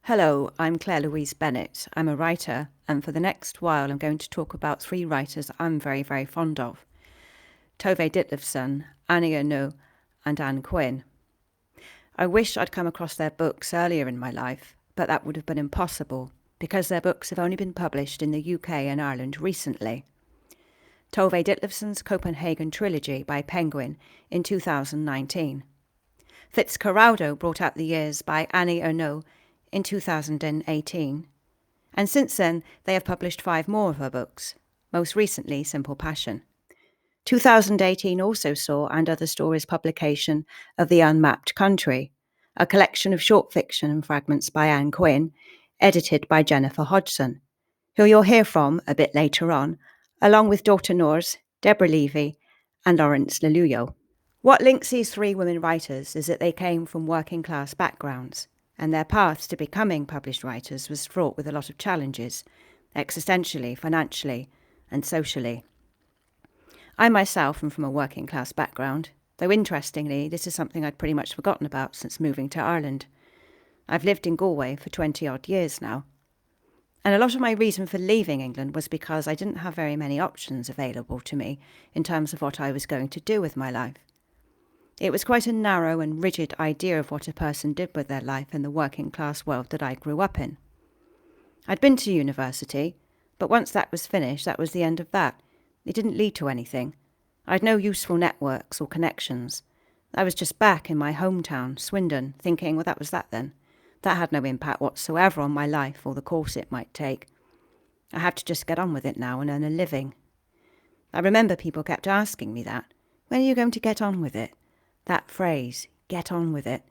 Hello, I'm Claire-Louise Bennett. I'm a writer, and for the next while I'm going to talk about three writers I'm very, very fond of. Tove Ditlevsen, Annie Ernaux, and Ann Quin. I wish I'd come across their books earlier in my life, but that would have been impossible because their books have only been published in the UK and Ireland recently. Tove Ditlevsen's Copenhagen Trilogy by Penguin in 2019. Fitzcarraldo brought out the years by Annie Ernaux in 2018, and since then they have published 5 more of her books, most recently Simple Passion. 2018 also saw And Other Stories publication of The Unmapped Country, a collection of short fiction and fragments by Ann Quin, edited by Jennifer Hodgson, who you'll hear from a bit later on, along with Daughter Noors, Deborah Levy, and Lawrence Leluyo. What links these 3 women writers is that they came from working class backgrounds, and their paths to becoming published writers was fraught with a lot of challenges, existentially, financially, and socially. I myself am from a working class background, though interestingly, this is something I'd pretty much forgotten about since moving to Ireland. I've lived in Galway for 20-odd years now. And a lot of my reason for leaving England was because I didn't have very many options available to me in terms of what I was going to do with my life. It was quite a narrow and rigid idea of what a person did with their life in the working class world that I grew up in. I'd been to university, but once that was finished, that was the end of that. It didn't lead to anything. I had no useful networks or connections. I was just back in my hometown, Swindon, thinking, well, that was that then. That had no impact whatsoever on my life or the course it might take. I had to just get on with it now and earn a living. I remember people kept asking me that. When are you going to get on with it? That phrase, get on with it,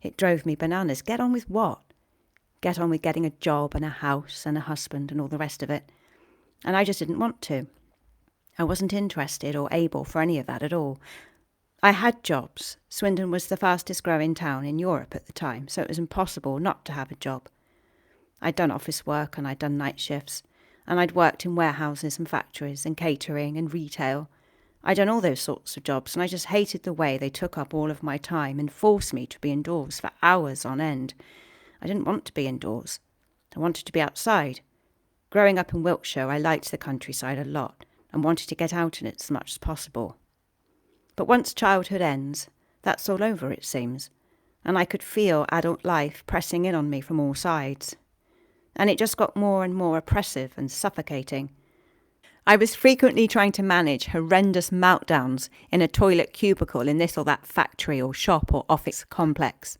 it drove me bananas. Get on with what? Get on with getting a job and a house and a husband and all the rest of it. And I just didn't want to. I wasn't interested or able for any of that at all. I had jobs. Swindon was the fastest growing town in Europe at the time, so it was impossible not to have a job. I'd done office work and I'd done night shifts, and I'd worked in warehouses and factories and catering and retail. I'd done all those sorts of jobs, and I just hated the way they took up all of my time and forced me to be indoors for hours on end. I didn't want to be indoors. I wanted to be outside. Growing up in Wiltshire, I liked the countryside a lot and wanted to get out in it as much as possible. But once childhood ends, that's all over, it seems, and I could feel adult life pressing in on me from all sides. And it just got more and more oppressive and suffocating. I was frequently trying to manage horrendous meltdowns in a toilet cubicle in this or that factory or shop or office complex.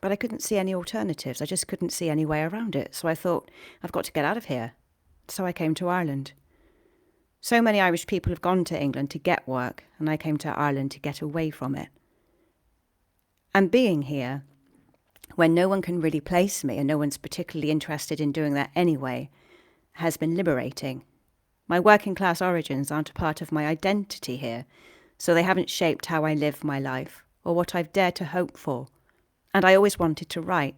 But I couldn't see any alternatives. I just couldn't see any way around it. So I thought, I've got to get out of here. So I came to Ireland. So many Irish people have gone to England to get work, and I came to Ireland to get away from it. And being here, when no one can really place me and no one's particularly interested in doing that anyway, has been liberating. My working class origins aren't a part of my identity here, so they haven't shaped how I live my life or what I've dared to hope for. And I always wanted to write.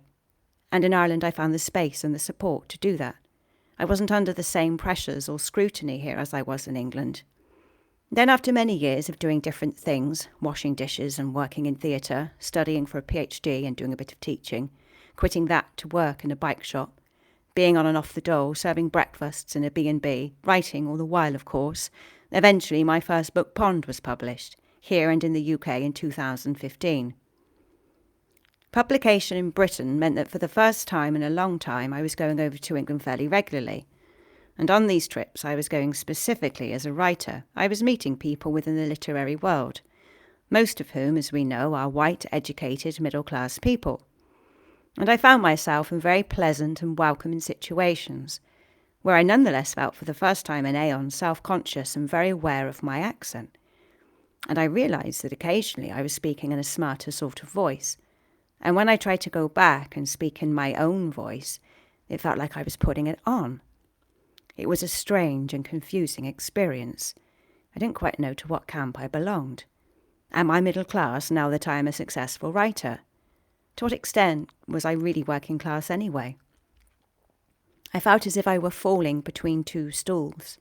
And in Ireland I found the space and the support to do that. I wasn't under the same pressures or scrutiny here as I was in England. Then after many years of doing different things, washing dishes and working in theatre, studying for a PhD and doing a bit of teaching, quitting that to work in a bike shop, being on and off the dole, serving breakfasts in a B&B, writing all the while, of course. Eventually, my first book, Pond, was published, here and in the UK in 2015. Publication in Britain meant that for the first time in a long time, I was going over to England fairly regularly. And on these trips, I was going specifically as a writer. I was meeting people within the literary world, most of whom, as we know, are white, educated, middle-class people. And I found myself in very pleasant and welcoming situations, where I nonetheless felt for the first time in aeons self-conscious and very aware of my accent. And I realised that occasionally I was speaking in a smarter sort of voice, and when I tried to go back and speak in my own voice, it felt like I was putting it on. It was a strange and confusing experience. I didn't quite know to what camp I belonged. Am I middle class now that I am a successful writer? To what extent was I really working class anyway? I felt as if I were falling between 2 stools.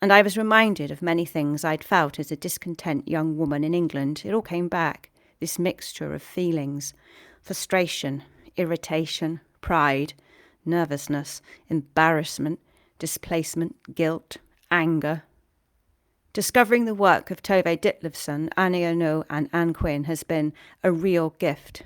And I was reminded of many things I'd felt as a discontent young woman in England. It all came back, this mixture of feelings, frustration, irritation, pride, nervousness, embarrassment, displacement, guilt, anger. Discovering the work of Tove Ditlevsen, Annie Ernaux and Ann Quin has been a real gift.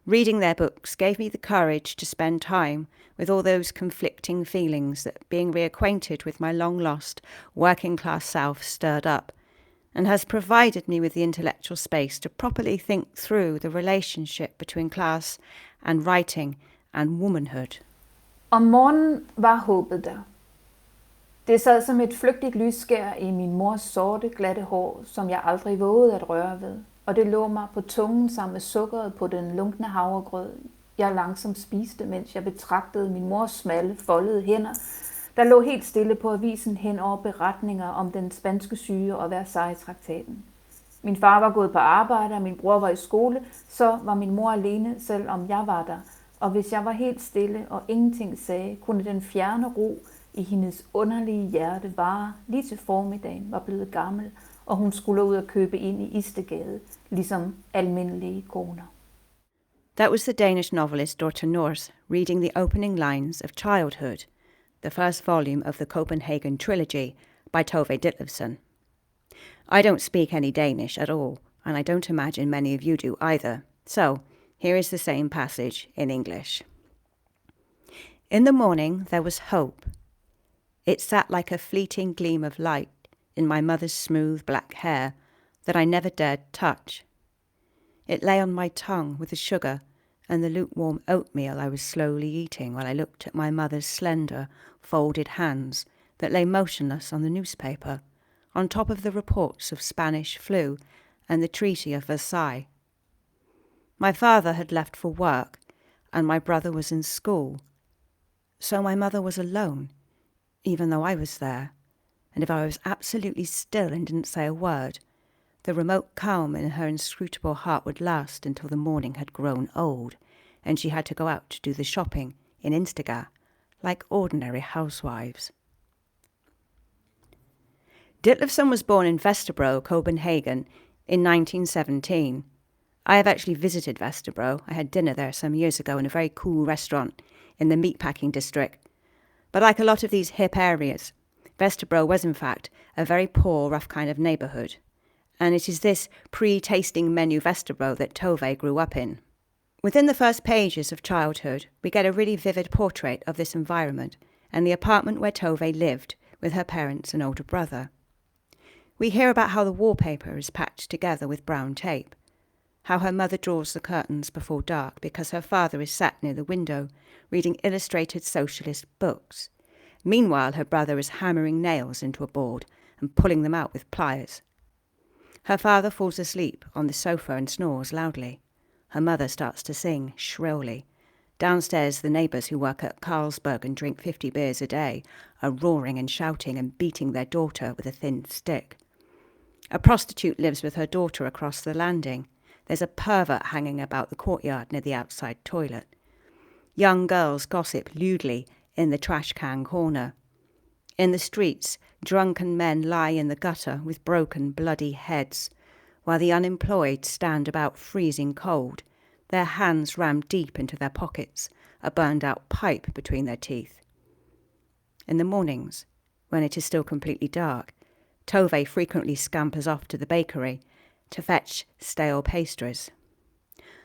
Reading their books gave me the courage to spend time with all those conflicting feelings that being reacquainted with my long-lost working-class self stirred up, and has provided me with the intellectual space to properly think through the relationship between class and writing and womanhood. Om morgenen var håbet der. Det sad som et flygtigt lysskær i min mors sorte, glatte hår, som jeg aldrig vågede at røre ved, og det lå mig på tungen sammen med sukkeret på den lunkne havregrød, jeg langsomt spiste, mens jeg betragtede min mors smalle, foldede hænder, der lå helt stille på avisen hen over beretninger om den spanske syge og Versailles-traktaten. Min far var gået på arbejde, og min bror var i skole, så var min mor alene, selvom jeg var der. Og hvis jeg var helt stille og ingenting sagde, kunne den fjerne ro i hendes underlige hjerte vare lige til formiddagen var blevet gammel, og hun skulle ud og købe ind i Istegade, ligesom almindelige koner. That was the Danish novelist Dorthe Nors reading the opening lines of Childhood, the first volume of the Copenhagen trilogy by Tove Ditlevsen. I don't speak any Danish at all, and I don't imagine many of you do either, so here is the same passage in English. In the morning there was hope. It sat like a fleeting gleam of light in my mother's smooth black hair that I never dared touch. It lay on my tongue with the sugar and the lukewarm oatmeal I was slowly eating while I looked at my mother's slender, folded hands that lay motionless on the newspaper, on top of the reports of Spanish flu and the Treaty of Versailles. My father had left for work, and my brother was in school, so my mother was alone, even though I was there, and if I was absolutely still and didn't say a word, the remote calm in her inscrutable heart would last until the morning had grown old, and she had to go out to do the shopping in Istegade, like ordinary housewives. Ditlevsen was born in Vesterbro, Copenhagen, in 1917. I have actually visited Vesterbro. I had dinner there some years ago in a very cool restaurant in the meatpacking district. But like a lot of these hip areas, Vesterbro was in fact a very poor, rough kind of neighbourhood. And it is this pre-tasting menu Vesterbro that Tove grew up in. Within the first pages of Childhood, we get a really vivid portrait of this environment and the apartment where Tove lived with her parents and older brother. We hear about how the wallpaper is patched together with brown tape, how her mother draws the curtains before dark because her father is sat near the window reading illustrated socialist books. Meanwhile, her brother is hammering nails into a board and pulling them out with pliers. Her father falls asleep on the sofa and snores loudly. Her mother starts to sing shrilly. Downstairs, the neighbours who work at Carlsberg and drink 50 beers a day are roaring and shouting and beating their daughter with a thin stick. A prostitute lives with her daughter across the landing. There's a pervert hanging about the courtyard near the outside toilet. Young girls gossip lewdly in the trash can corner. In the streets, drunken men lie in the gutter with broken, bloody heads, while the unemployed stand about freezing cold, their hands rammed deep into their pockets, a burned-out pipe between their teeth. In the mornings, when it is still completely dark, Tove frequently scampers off to the bakery to fetch stale pastries.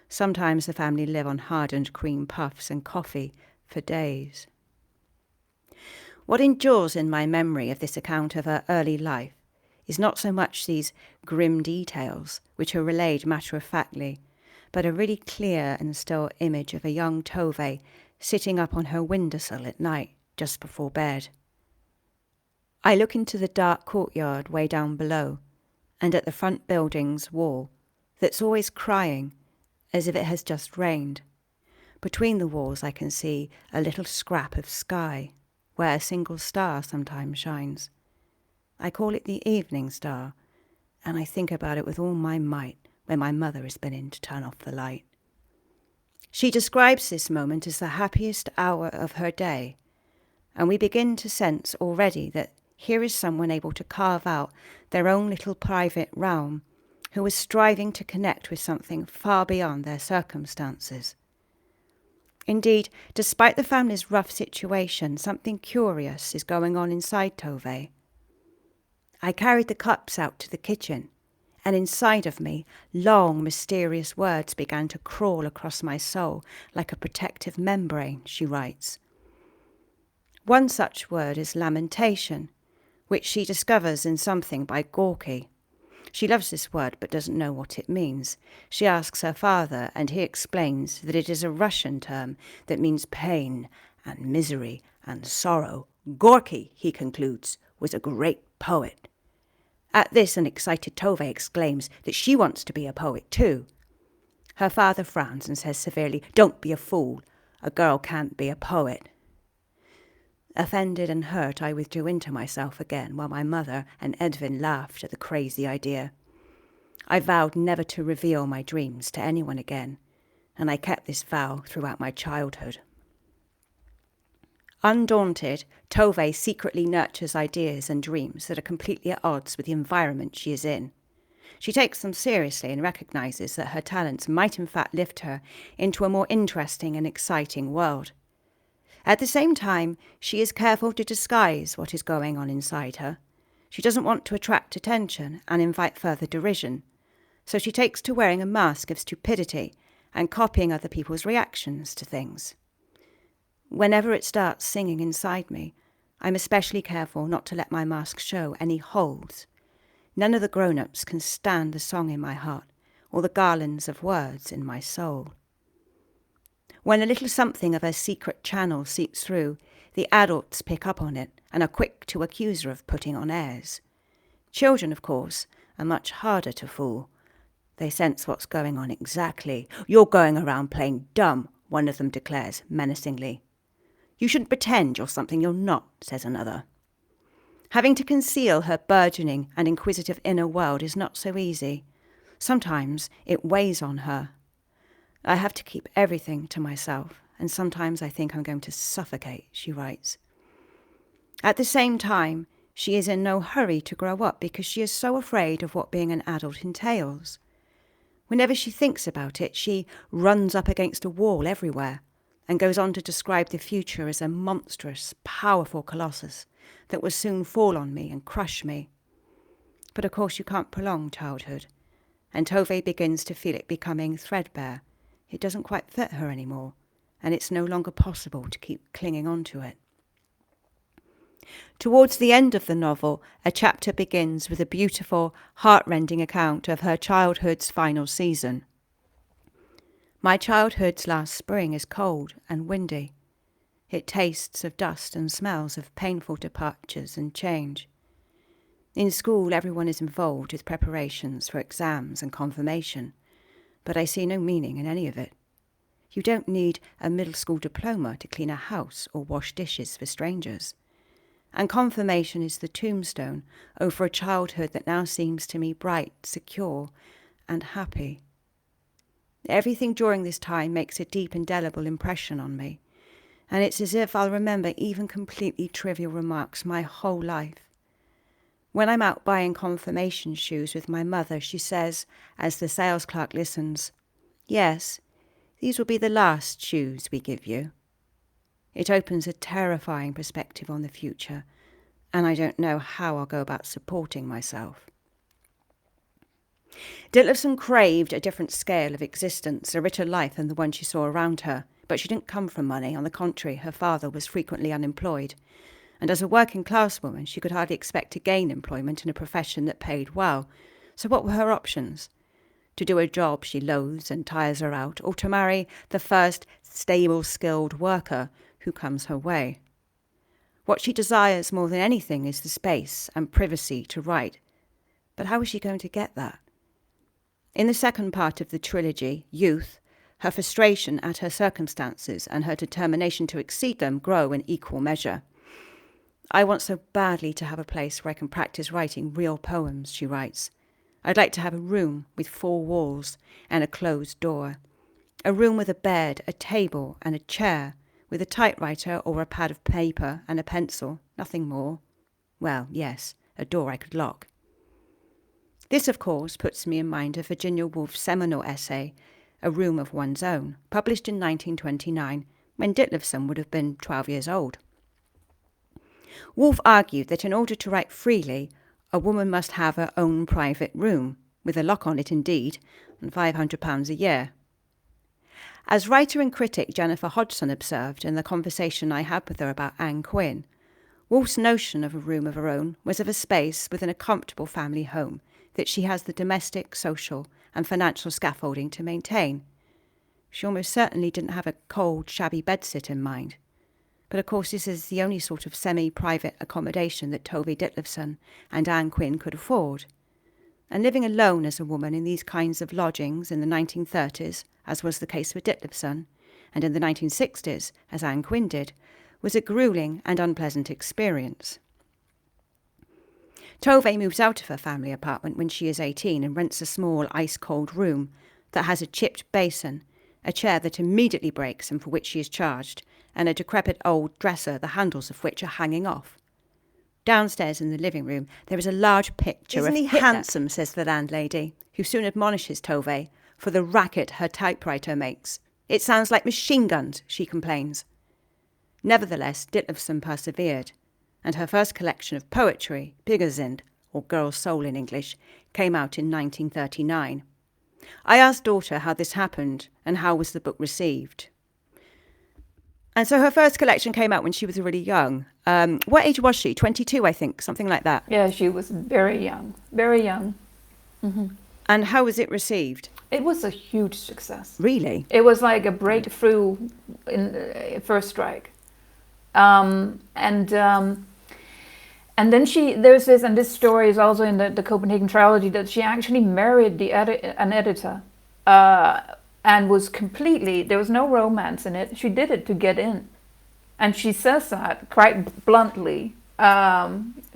Sometimes the family live on hardened cream puffs and coffee for days. What endures in my memory of this account of her early life is not so much these grim details, which are relayed matter-of-factly, but a really clear and still image of a young Tove sitting up on her windowsill at night just before bed. I look into the dark courtyard way down below, and at the front building's wall that's always crying as if it has just rained. Between the walls I can see a little scrap of sky, where a single star sometimes shines. I call it the evening star, and I think about it with all my might when my mother has been in to turn off the light. She describes this moment as the happiest hour of her day, and we begin to sense already that here is someone able to carve out their own little private realm, who is striving to connect with something far beyond their circumstances. Indeed, despite the family's rough situation, something curious is going on inside Tove. I carried the cups out to the kitchen, and inside of me, long, mysterious words began to crawl across my soul like a protective membrane, she writes. One such word is lamentation, which she discovers in something by Gorky. She loves this word but doesn't know what it means. She asks her father, and he explains that it is a Russian term that means pain and misery and sorrow. Gorky, he concludes, was a great poet. At this, an excited Tove exclaims that she wants to be a poet too. Her father frowns and says severely, "Don't be a fool. A girl can't be a poet." Offended and hurt, I withdrew into myself again, while my mother and Edwin laughed at the crazy idea. I vowed never to reveal my dreams to anyone again, and I kept this vow throughout my childhood. Undaunted, Tove secretly nurtures ideas and dreams that are completely at odds with the environment she is in. She takes them seriously and recognizes that her talents might in fact lift her into a more interesting and exciting world. At the same time, she is careful to disguise what is going on inside her. She doesn't want to attract attention and invite further derision, so she takes to wearing a mask of stupidity and copying other people's reactions to things. Whenever it starts singing inside me, I'm especially careful not to let my mask show any holes. None of the grown-ups can stand the song in my heart or the garlands of words in my soul. When a little something of her secret channel seeps through, the adults pick up on it and are quick to accuse her of putting on airs. Children, of course, are much harder to fool. They sense what's going on exactly. "You're going around playing dumb," one of them declares menacingly. "You shouldn't pretend you're something you're not," says another. Having to conceal her burgeoning and inquisitive inner world is not so easy. Sometimes it weighs on her. I have to keep everything to myself, and sometimes I think I'm going to suffocate, she writes. At the same time, she is in no hurry to grow up because she is so afraid of what being an adult entails. Whenever she thinks about it, she runs up against a wall everywhere and goes on to describe the future as a monstrous, powerful colossus that will soon fall on me and crush me. But of course you can't prolong childhood, and Tove begins to feel it becoming threadbare. It doesn't quite fit her anymore, and it's no longer possible to keep clinging on to it. Towards the end of the novel, a chapter begins with a beautiful, heart-rending account of her childhood's final season. "My childhood's last spring is cold and windy. It tastes of dust and smells of painful departures and change. In school, everyone is involved with preparations for exams and confirmation, but I see no meaning in any of it. You don't need a middle school diploma to clean a house or wash dishes for strangers. And confirmation is the tombstone over a childhood that now seems to me bright, secure, and happy. Everything during this time makes a deep, indelible impression on me, and it's as if I'll remember even completely trivial remarks my whole life. When I'm out buying confirmation shoes with my mother, she says, as the sales clerk listens, 'Yes, these will be the last shoes we give you.' It opens a terrifying perspective on the future, and I don't know how I'll go about supporting myself." Ditlevsen craved a different scale of existence, a richer life than the one she saw around her, but she didn't come from money. On the contrary, her father was frequently unemployed, and as a working-class woman, she could hardly expect to gain employment in a profession that paid well. So what were her options? To do a job she loathes and tires her out, or to marry the first stable, skilled worker who comes her way? What she desires more than anything is the space and privacy to write. But how is she going to get that? In the second part of the trilogy, Youth, her frustration at her circumstances and her determination to exceed them grow in equal measure. "I want so badly to have a place where I can practice writing real poems," she writes. "I'd like to have a room with 4 walls and a closed door. A room with a bed, a table and a chair, with a typewriter or a pad of paper and a pencil, nothing more. Well, yes, a door I could lock." This, of course, puts me in mind of Virginia Woolf's seminal essay, A Room of One's Own, published in 1929 when Ditlevsen would have been 12 years old. Woolf argued that in order to write freely, a woman must have her own private room, with a lock on it indeed, and £500 a year. As writer and critic Jennifer Hodgson observed in the conversation I had with her about Ann Quin, Woolf's notion of a room of her own was of a space within a comfortable family home that she has the domestic, social and financial scaffolding to maintain. She almost certainly didn't have a cold, shabby bedsit in mind. But of course this is the only sort of semi-private accommodation that Tove Ditlevsen and Ann Quin could afford. And living alone as a woman in these kinds of lodgings in the 1930s, as was the case with Ditlevsen, and in the 1960s, as Ann Quin did, was a gruelling and unpleasant experience. Tove moves out of her family apartment when she is 18 and rents a small ice-cold room that has a chipped basin, a chair that immediately breaks and for which she is charged, and a decrepit old dresser the handles of which are hanging off. Downstairs in the living room there is a large picture Isn't of he Hitler. handsome, says the landlady, Who soon admonishes Tove for the racket her typewriter makes. It sounds like machine guns, she complains. Nevertheless, Ditlevsen persevered, and her first collection of poetry, Piggerzind, or Girl's Soul in English, came out in 1939. I asked daughter how this happened and how was the book received. And so her first collection came out when she was really young. What age was she? 22, I think, something like that. Yeah, she was very young, very young. Mm-hmm. And how was it received? It was a huge success. Really? It was like a breakthrough in first strike. And then there's this, and this story is also in the Copenhagen trilogy, that she actually married an editor and was completely, there was no romance in it. She did it to get in. And she says that quite bluntly.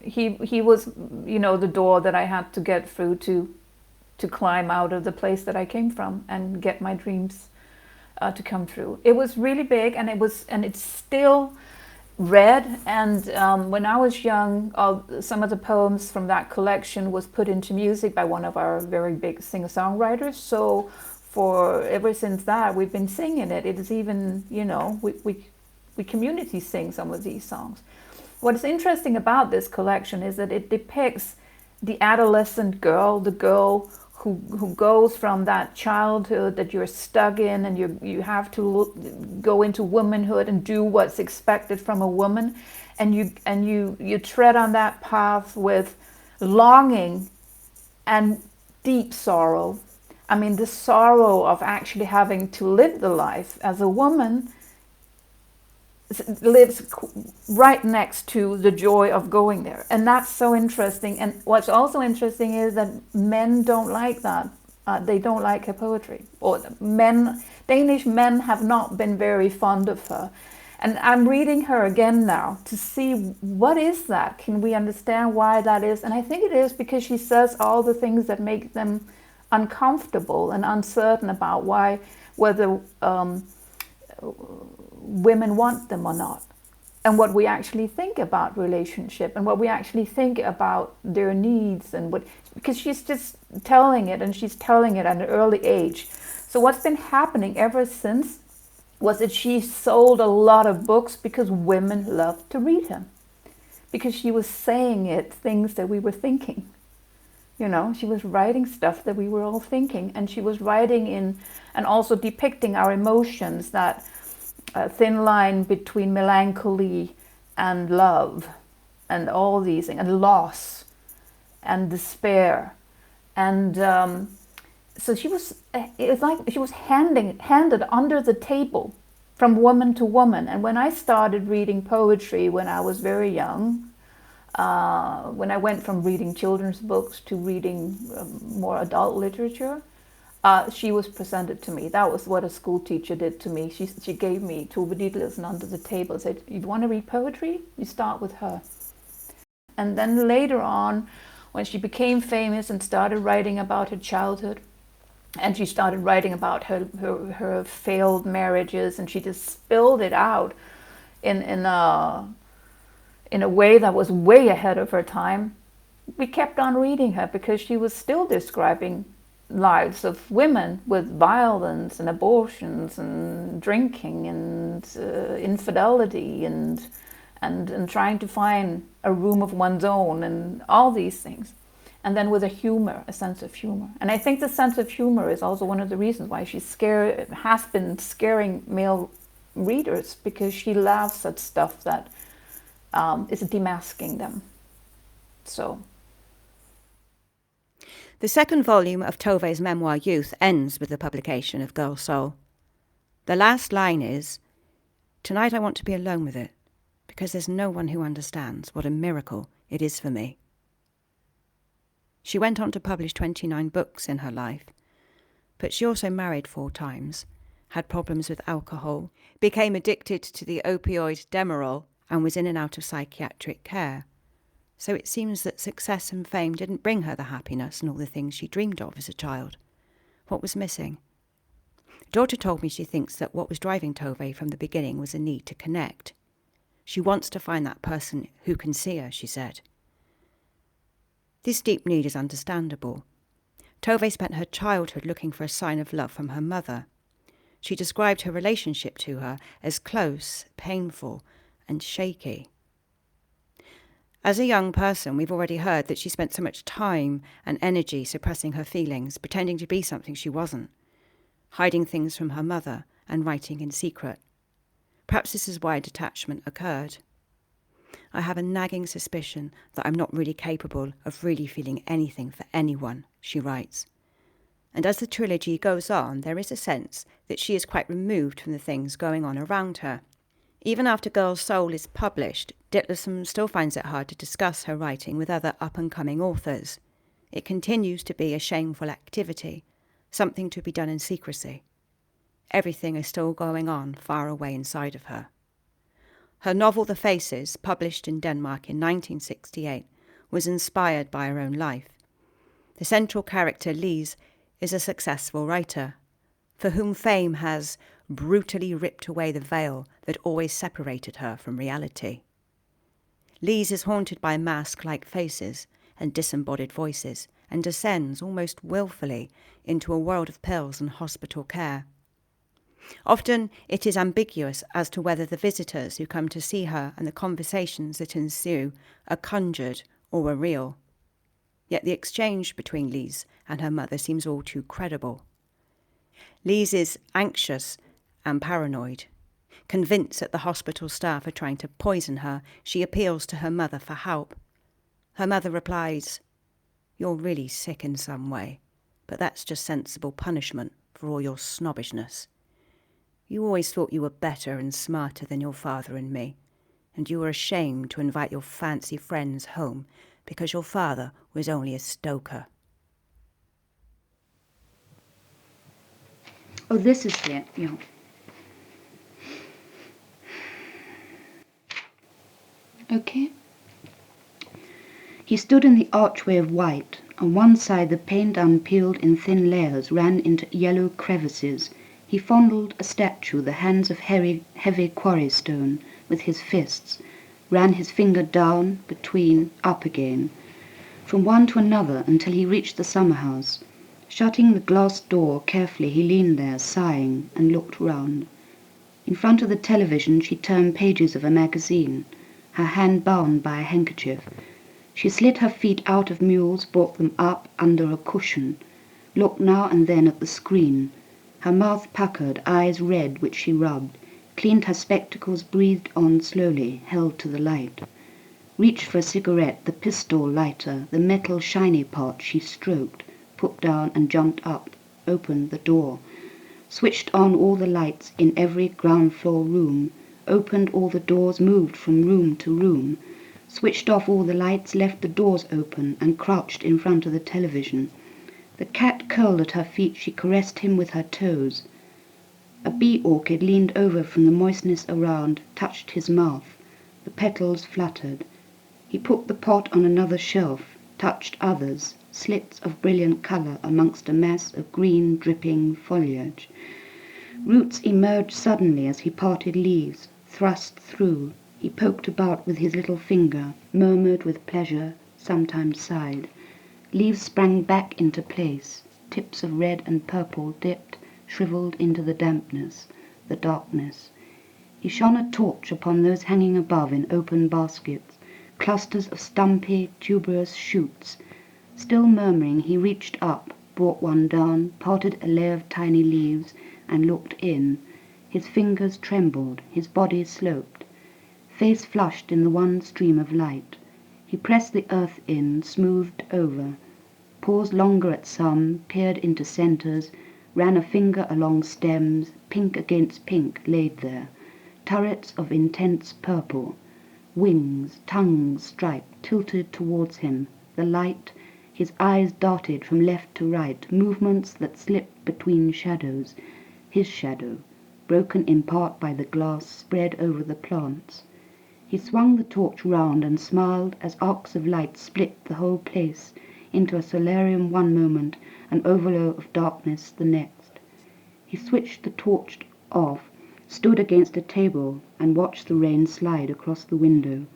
He was, the door that I had to get through to climb out of the place that I came from and get my dreams to come through. It was really big, and it's still read. And when I was young, some of the poems from that collection was put into music by one of our very big singer-songwriters. So ever since that, we've been singing it. It is even, we community sing some of these songs. What is interesting about this collection is that it depicts the adolescent girl, the girl who goes from that childhood that you're stuck in, and you have to go into womanhood and do what's expected from a woman, and you tread on that path with longing and deep sorrow. I mean, the sorrow of actually having to live the life as a woman lives right next to the joy of going there. And that's so interesting. And what's also interesting is that men don't like that. They don't like her poetry. Or Danish men have not been very fond of her. And I'm reading her again now to see what is that? Can we understand why that is? And I think it is because she says all the things that make them uncomfortable and uncertain about whether women want them or not, and what we actually think about relationship, and what we actually think about their needs, because she's just telling it, and she's telling it at an early age. So what's been happening ever since was that she sold a lot of books because women loved to read her, because she was saying things that we were thinking. She was writing stuff that we were all thinking, and she was writing in and also depicting our emotions, that thin line between melancholy and love, and all these things, and loss and despair. And so it's like she was handed under the table from woman to woman. And when I started reading poetry when I was very young, when I went from reading children's books to reading more adult literature, she was presented to me. That was what a school teacher did to me. She gave me Tove Ditlevsen under the table and said, "You want to read poetry? You start with her." And then later on, when she became famous and started writing about her childhood, and she started writing about her failed marriages, and she just spilled it out in a way that was way ahead of her time, we kept on reading her because she was still describing lives of women with violence and abortions and drinking and infidelity and trying to find a room of one's own and all these things. And then with a sense of humor. And I think the sense of humor is also one of the reasons why she has been scaring male readers, because she laughs at stuff that is demasking them. So. The second volume of Tove's memoir Youth ends with the publication of Girl Soul. The last line is, "Tonight I want to be alone with it, because there's no one who understands what a miracle it is for me." She went on to publish 29 books in her life, but she also married 4 times, had problems with alcohol, became addicted to the opioid Demerol, and was in and out of psychiatric care. So it seems that success and fame didn't bring her the happiness and all the things she dreamed of as a child. What was missing? Daughter told me she thinks that what was driving Tove from the beginning was a need to connect. She wants to find that person who can see her, she said. This deep need is understandable. Tove spent her childhood looking for a sign of love from her mother. She described her relationship to her as close, painful, and shaky. As a young person, we've already heard that she spent so much time and energy suppressing her feelings, pretending to be something she wasn't, hiding things from her mother and writing in secret. Perhaps this is why detachment occurred. I have a nagging suspicion that I'm not really capable of really feeling anything for anyone, she writes. And as the trilogy goes on, there is a sense that she is quite removed from the things going on around her. Even after Girl Soul is published, Ditlevsen still finds it hard to discuss her writing with other up-and-coming authors. It continues to be a shameful activity, something to be done in secrecy. Everything is still going on far away inside of her. Her novel The Faces, published in Denmark in 1968, was inspired by her own life. The central character, Lise, is a successful writer, for whom fame has brutally ripped away the veil that always separated her from reality. Lise is haunted by mask-like faces and disembodied voices, and descends almost willfully into a world of pills and hospital care. Often it is ambiguous as to whether the visitors who come to see her and the conversations that ensue are conjured or are real. Yet the exchange between Lise and her mother seems all too credible. Lise is anxious and paranoid. Convinced that the hospital staff are trying to poison her, she appeals to her mother for help. Her mother replies, "You're really sick in some way, but that's just sensible punishment for all your snobbishness. You always thought you were better and smarter than your father and me, and you were ashamed to invite your fancy friends home because your father was only a stoker." Oh, this is it, yeah. Okay. He stood in the archway of white. On one side the paint, unpeeled in thin layers, ran into yellow crevices. He fondled a statue, the hands of heavy quarry stone, with his fists, ran his finger down, between, up again, from one to another until he reached the summer house. Shutting the glass door carefully, he leaned there, sighing, and looked round. In front of the television she turned pages of a magazine, her hand bound by a handkerchief. She slid her feet out of mules, brought them up under a cushion, looked now and then at the screen, her mouth puckered, eyes red, which she rubbed, cleaned her spectacles, breathed on slowly, held to the light. Reached for a cigarette, the pistol lighter, the metal shiny part she stroked, put down and jumped up, opened the door, switched on all the lights in every ground floor room, opened all the doors, moved from room to room, switched off all the lights, left the doors open, and crouched in front of the television. The cat curled at her feet, she caressed him with her toes. A bee orchid leaned over from the moistness around, touched his mouth. The petals fluttered. He put the pot on another shelf, touched others, slits of brilliant colour amongst a mass of green, dripping foliage. Roots emerged suddenly as he parted leaves, thrust through. He poked about with his little finger, murmured with pleasure, sometimes sighed. Leaves sprang back into place, tips of red and purple dipped, shriveled into the dampness, the darkness. He shone a torch upon those hanging above in open baskets, clusters of stumpy, tuberous shoots. Still murmuring, he reached up, brought one down, parted a layer of tiny leaves, and looked in. His fingers trembled, his body sloped, face flushed in the one stream of light. He pressed the earth in, smoothed over, paused longer at some, peered into centres, ran a finger along stems, pink against pink laid there, turrets of intense purple, wings, tongues striped, tilted towards him, the light. His eyes darted from left to right, movements that slipped between shadows, his shadow, broken in part by the glass spread over the plants. He swung the torch round and smiled as arcs of light split the whole place into a solarium one moment, an overflow of darkness the next. He switched the torch off, stood against a table, and watched the rain slide across the window.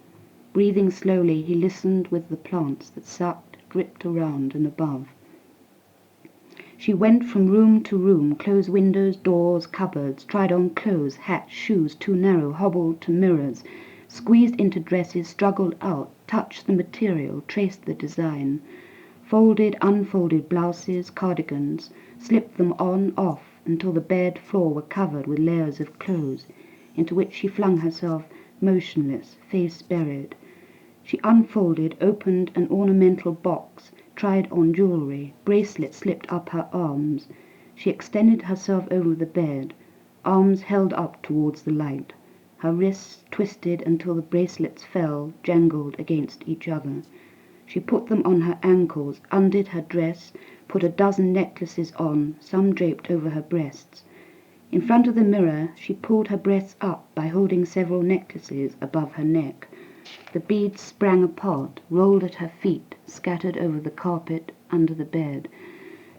Breathing slowly, he listened with the plants that sucked, dripped around and above. She went from room to room, closed windows, doors, cupboards, tried on clothes, hats, shoes too narrow, hobbled to mirrors, squeezed into dresses, struggled out, touched the material, traced the design, folded, unfolded blouses, cardigans, slipped them on, off, until the bed floor were covered with layers of clothes, into which she flung herself, motionless, face buried. She unfolded, opened an ornamental box, tried on jewelry, bracelets slipped up her arms. She extended herself over the bed, arms held up towards the light. Her wrists twisted until the bracelets fell, jangled against each other. She put them on her ankles, undid her dress, put a dozen necklaces on, some draped over her breasts. In front of the mirror, she pulled her breasts up by holding several necklaces above her neck. The beads sprang apart, rolled at her feet, scattered over the carpet under the bed.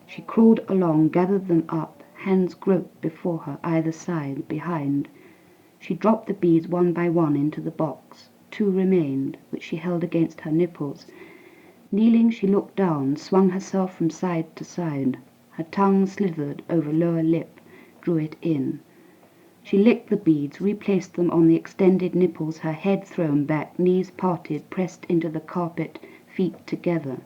She crawled along, gathered them up, hands groped before her, either side, behind. She dropped the beads one by one into the box. 2 remained, which she held against her nipples. Kneeling, she looked down, swung herself from side to side. Her tongue slithered over lower lip, drew it in. She licked the beads, replaced them on the extended nipples, her head thrown back, knees parted, pressed into the carpet, feet together.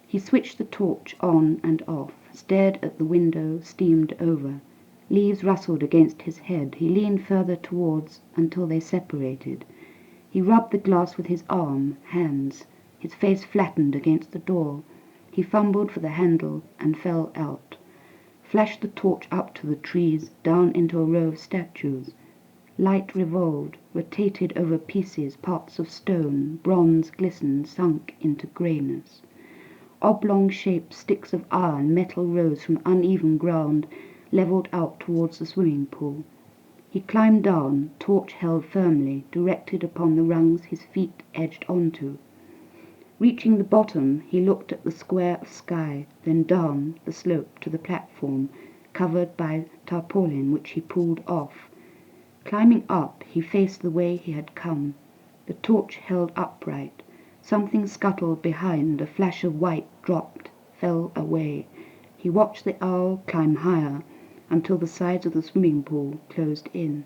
He switched the torch on and off, stared at the window, steamed over. Leaves rustled against his head. He leaned further towards until they separated. He rubbed the glass with his arm, hands. His face flattened against the door. He fumbled for the handle and fell out. Flashed the torch up to the trees, down into a row of statues. Light revolved, rotated over pieces, parts of stone, bronze glistened, sunk into greyness. Oblong shaped sticks of iron, metal rose from uneven ground, levelled out towards the swimming pool. He climbed down, torch held firmly, directed upon the rungs his feet edged onto. Reaching the bottom, he looked at the square of sky, then down the slope to the platform, covered by tarpaulin, which he pulled off. Climbing up, he faced the way he had come, the torch held upright. Something scuttled behind, a flash of white dropped, fell away. He watched the owl climb higher, until the sides of the swimming pool closed in.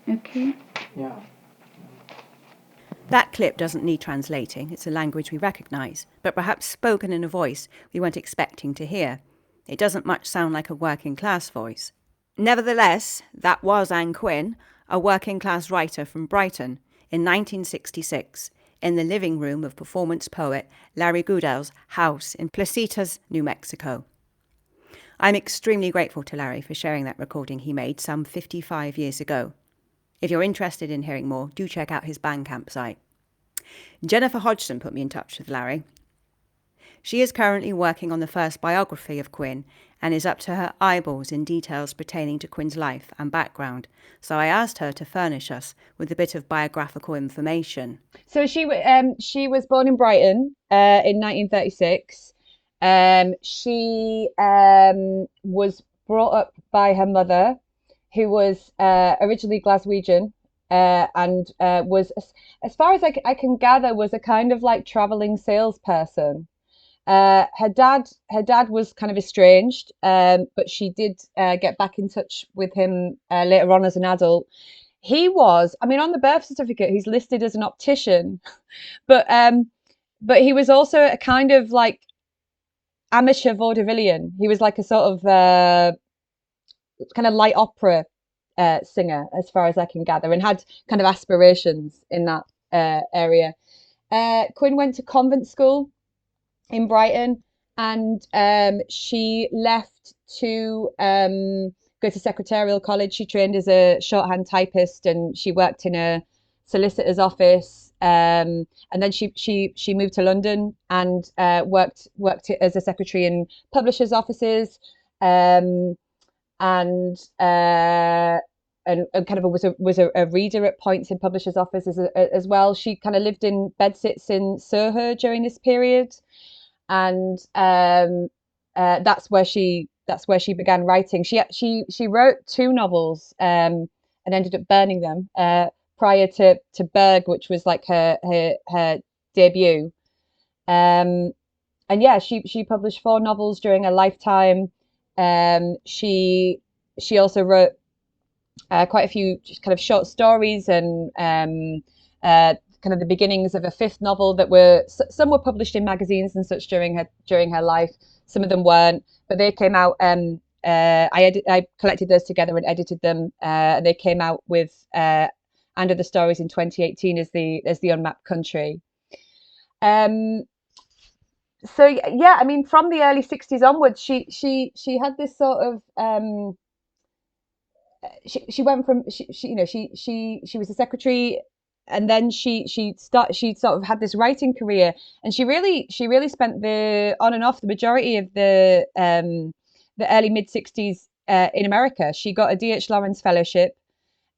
Okay? Yeah. That clip doesn't need translating. It's a language we recognise, but perhaps spoken in a voice we weren't expecting to hear. It doesn't much sound like a working class voice. Nevertheless, that was Ann Quin, a working class writer from Brighton, in 1966, in the living room of performance poet Larry Goodell's house in Placitas, New Mexico. I'm extremely grateful to Larry for sharing that recording he made some 55 years ago. If you're interested in hearing more, do check out his Bandcamp site. Jennifer Hodgson put me in touch with Larry. She is currently working on the first biography of Quin and is up to her eyeballs in details pertaining to Quin's life and background, so I asked her to furnish us with a bit of biographical information. So she was born in Brighton in 1936. She was brought up by her mother, who was originally Glaswegian, and was, as far as I can gather, was a kind of like traveling salesperson. Her dad was kind of estranged, but she did get back in touch with him later on as an adult. He was, I mean, on the birth certificate, he's listed as an optician, but he was also a kind of like amateur vaudevillian. He was like a sort of kind of light opera singer, as far as I can gather, and had kind of aspirations in that area. Quin went to convent school in Brighton, and she left to go to secretarial college. She trained as a shorthand typist, and she worked in a solicitor's office. And then she moved to London and worked as a secretary in publishers' offices, and kind of was a reader at points in publishers' offices as well. She kind of lived in bedsits in Soho during this period, and that's where she began writing. She wrote 2 novels and ended up burning them prior to Berg, which was like her debut. And yeah, she published 4 novels during her lifetime. She also wrote quite a few kind of short stories, and kind of the beginnings of a 5th novel that some were published in magazines and such during her life. Some of them weren't, but they came out. I collected those together and edited them, and they came out with And Other Stories in 2018 as the Unmapped Country. So yeah, I mean, from the early 60s onwards, she had this sort of she went from she was a secretary, and then she sort of had this writing career, and she really spent the majority of the early mid 60s in America. She got a D.H. Lawrence Fellowship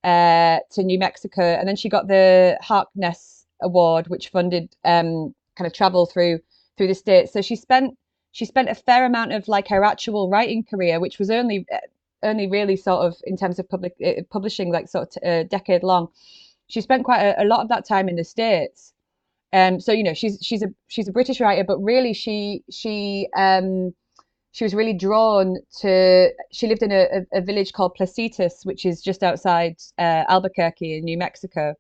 to New Mexico, and then she got the Harkness Award, which funded kind of travel through the states. So she spent a fair amount of like her actual writing career, which was only really sort of, in terms of publishing, like sort of a decade long. She spent quite a lot of that time in the States. So she's a British writer, but really she was really drawn to. She lived in a village called Placitas, which is just outside Albuquerque in New Mexico.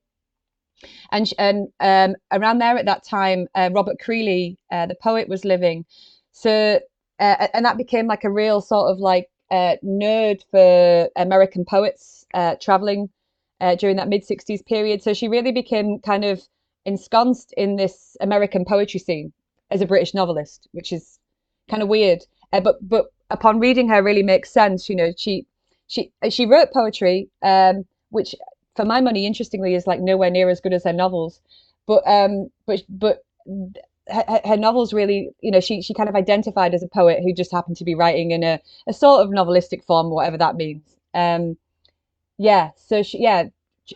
And around there at that time, Robert Creeley, the poet, was living. So and that became like a real sort of like nerd for American poets traveling during that mid 60s period. So she really became kind of ensconced in this American poetry scene as a British novelist, which is kind of weird. But upon reading her, really makes sense. She wrote poetry, which for my money, interestingly, is like nowhere near as good as her novels. But her novels really, she kind of identified as a poet who just happened to be writing in a sort of novelistic form, whatever that means. So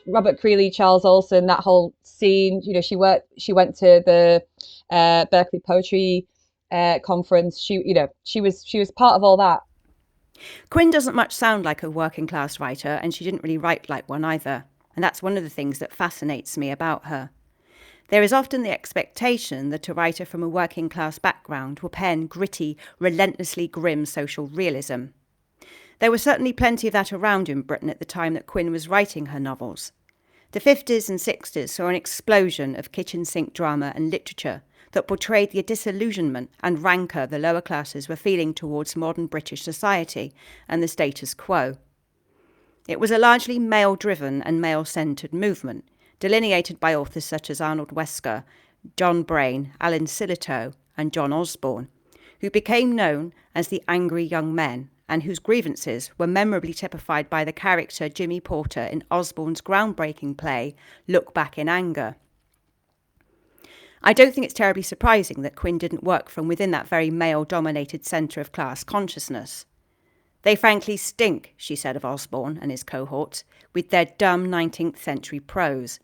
Robert Creeley, Charles Olson, that whole scene. She went to the Berkeley Poetry Conference. She was part of all that. Quin doesn't much sound like a working class writer, and she didn't really write like one either. And that's one of the things that fascinates me about her. There is often the expectation that a writer from a working class background will pen gritty, relentlessly grim social realism. There was certainly plenty of that around in Britain at the time that Quin was writing her novels. The 50s and 60s saw an explosion of kitchen sink drama and literature that portrayed the disillusionment and rancour the lower classes were feeling towards modern British society and the status quo. It was a largely male-driven and male-centred movement, delineated by authors such as Arnold Wesker, John Brain, Alan Sillitoe and John Osborne, who became known as the angry young men, and whose grievances were memorably typified by the character Jimmy Porter in Osborne's groundbreaking play Look Back in Anger. I don't think it's terribly surprising that Quin didn't work from within that very male-dominated centre of class consciousness. They frankly stink, she said of Osborne and his cohorts, with their dumb 19th century prose.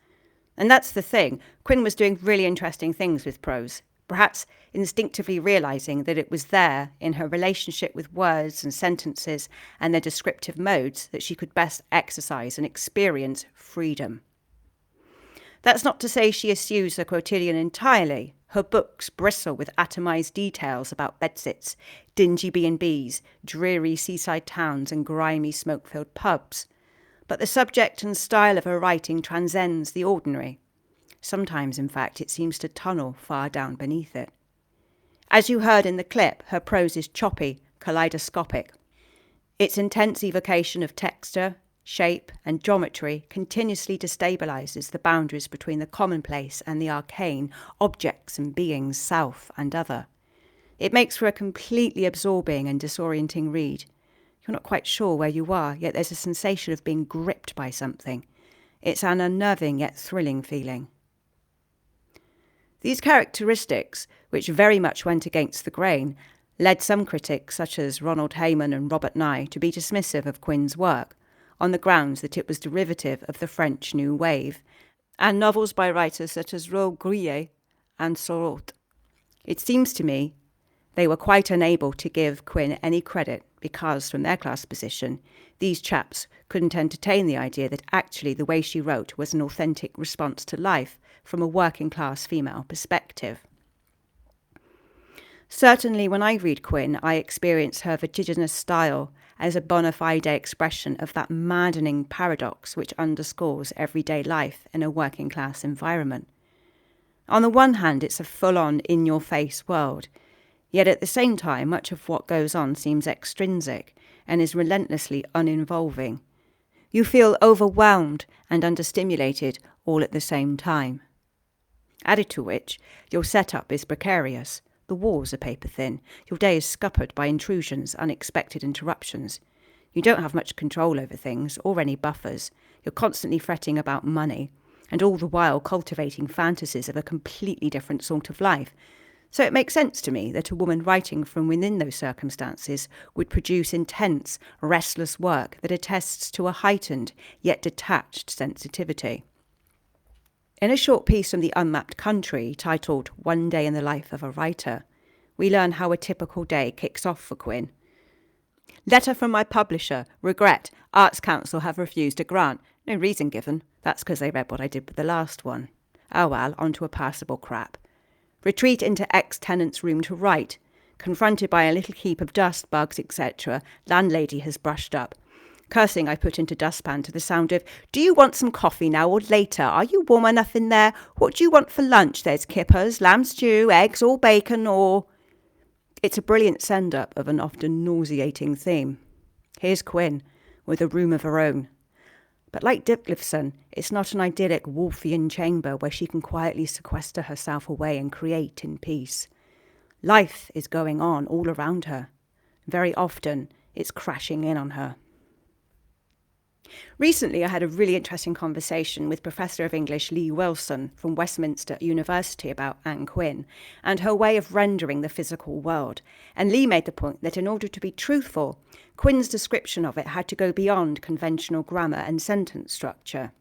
And that's the thing, Quin was doing really interesting things with prose, perhaps instinctively realising that it was there, in her relationship with words and sentences and their descriptive modes, that she could best exercise and experience freedom. That's not to say she eschews the quotidian entirely. Her books bristle with atomised details about bedsits, dingy B&Bs, dreary seaside towns and grimy smoke-filled pubs. But the subject and style of her writing transcends the ordinary. Sometimes, in fact, it seems to tunnel far down beneath it. As you heard in the clip, her prose is choppy, kaleidoscopic. Its intense evocation of texture, shape and geometry continuously destabilises the boundaries between the commonplace and the arcane, objects and beings, self and other. It makes for a completely absorbing and disorienting read. You're not quite sure where you are, yet there's a sensation of being gripped by something. It's an unnerving yet thrilling feeling. These characteristics, which very much went against the grain, led some critics, such as Ronald Hayman and Robert Nye, to be dismissive of Quin's work, on the grounds that it was derivative of the French New Wave, and novels by writers such as Rouel Grillet and Sorot. It seems to me they were quite unable to give Quin any credit because, from their class position, these chaps couldn't entertain the idea that actually the way she wrote was an authentic response to life from a working-class female perspective. Certainly when I read Quin, I experience her vertiginous style as a bona fide expression of that maddening paradox which underscores everyday life in a working-class environment. On the one hand, it's a full-on, in-your-face world, yet at the same time, much of what goes on seems extrinsic and is relentlessly uninvolving. You feel overwhelmed and understimulated all at the same time. Added to which, your setup is precarious. The walls are paper-thin. Your day is scuppered by intrusions, unexpected interruptions. You don't have much control over things, or any buffers. You're constantly fretting about money, and all the while cultivating fantasies of a completely different sort of life. So it makes sense to me that a woman writing from within those circumstances would produce intense, restless work that attests to a heightened, yet detached sensitivity. In a short piece from The Unmapped Country, titled One Day in the Life of a Writer, we learn how a typical day kicks off for Quin. Letter from my publisher. Regret. Arts Council have refused a grant. No reason given. That's because they read what I did with the last one. Oh well, onto a passable crap. Retreat into ex-tenant's room to write. Confronted by a little heap of dust, bugs, etc., landlady has brushed up. Cursing, I put into dustpan to the sound of, "Do you want some coffee now or later? Are you warm enough in there? What do you want for lunch? There's kippers, lamb stew, eggs or bacon or..." It's a brilliant send-up of an often nauseating theme. Here's Quin, with a room of her own. But like Ditlevsen, it's not an idyllic Wolfian chamber where she can quietly sequester herself away and create in peace. Life is going on all around her. Very often, it's crashing in on her. Recently, I had a really interesting conversation with Professor of English Lee Wilson from Westminster University about Ann Quin and her way of rendering the physical world. And Lee made the point that in order to be truthful, Quin's description of it had to go beyond conventional grammar and sentence structure.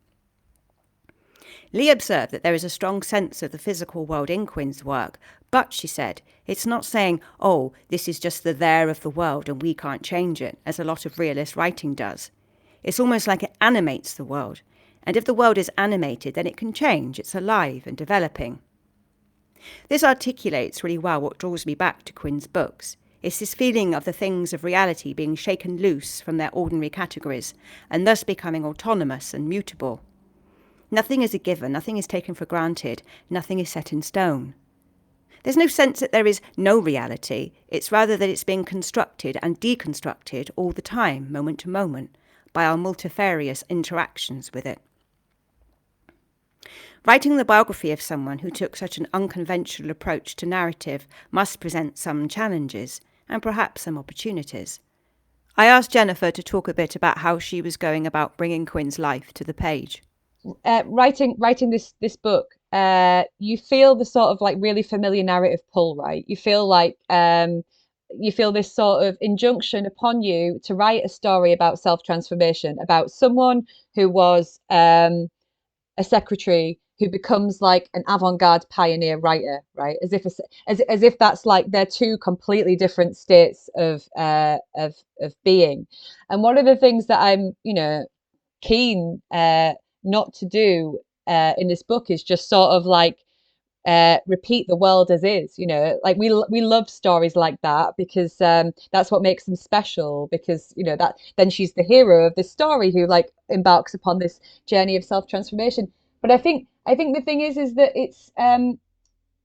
Lee observed that there is a strong sense of the physical world in Quin's work, but, she said, it's not saying, oh, this is just the there of the world and we can't change it, as a lot of realist writing does. It's almost like it animates the world, and if the world is animated, then it can change. It's alive and developing. This articulates really well what draws me back to Quin's books. It's this feeling of the things of reality being shaken loose from their ordinary categories, and thus becoming autonomous and mutable. Nothing is a given, nothing is taken for granted, nothing is set in stone. There's no sense that there is no reality, it's rather that it's being constructed and deconstructed all the time, moment to moment, by our multifarious interactions with it. Writing the biography of someone who took such an unconventional approach to narrative must present some challenges, and perhaps some opportunities. I asked Jennifer to talk a bit about how she was going about bringing Quin's life to the page. Writing this book, you feel the sort of like really familiar narrative pull, right? You feel like you feel this sort of injunction upon you to write a story about self-transformation, about someone who was a secretary who becomes like an avant-garde pioneer writer, right? As if that's like they're two completely different states of being. And one of the things that I'm, keen not to do in this book is just sort of like repeat the world as is, you know, like we love stories like that because that's what makes them special, because you know that then she's the hero of this story who like embarks upon this journey of self-transformation. But I think the thing is that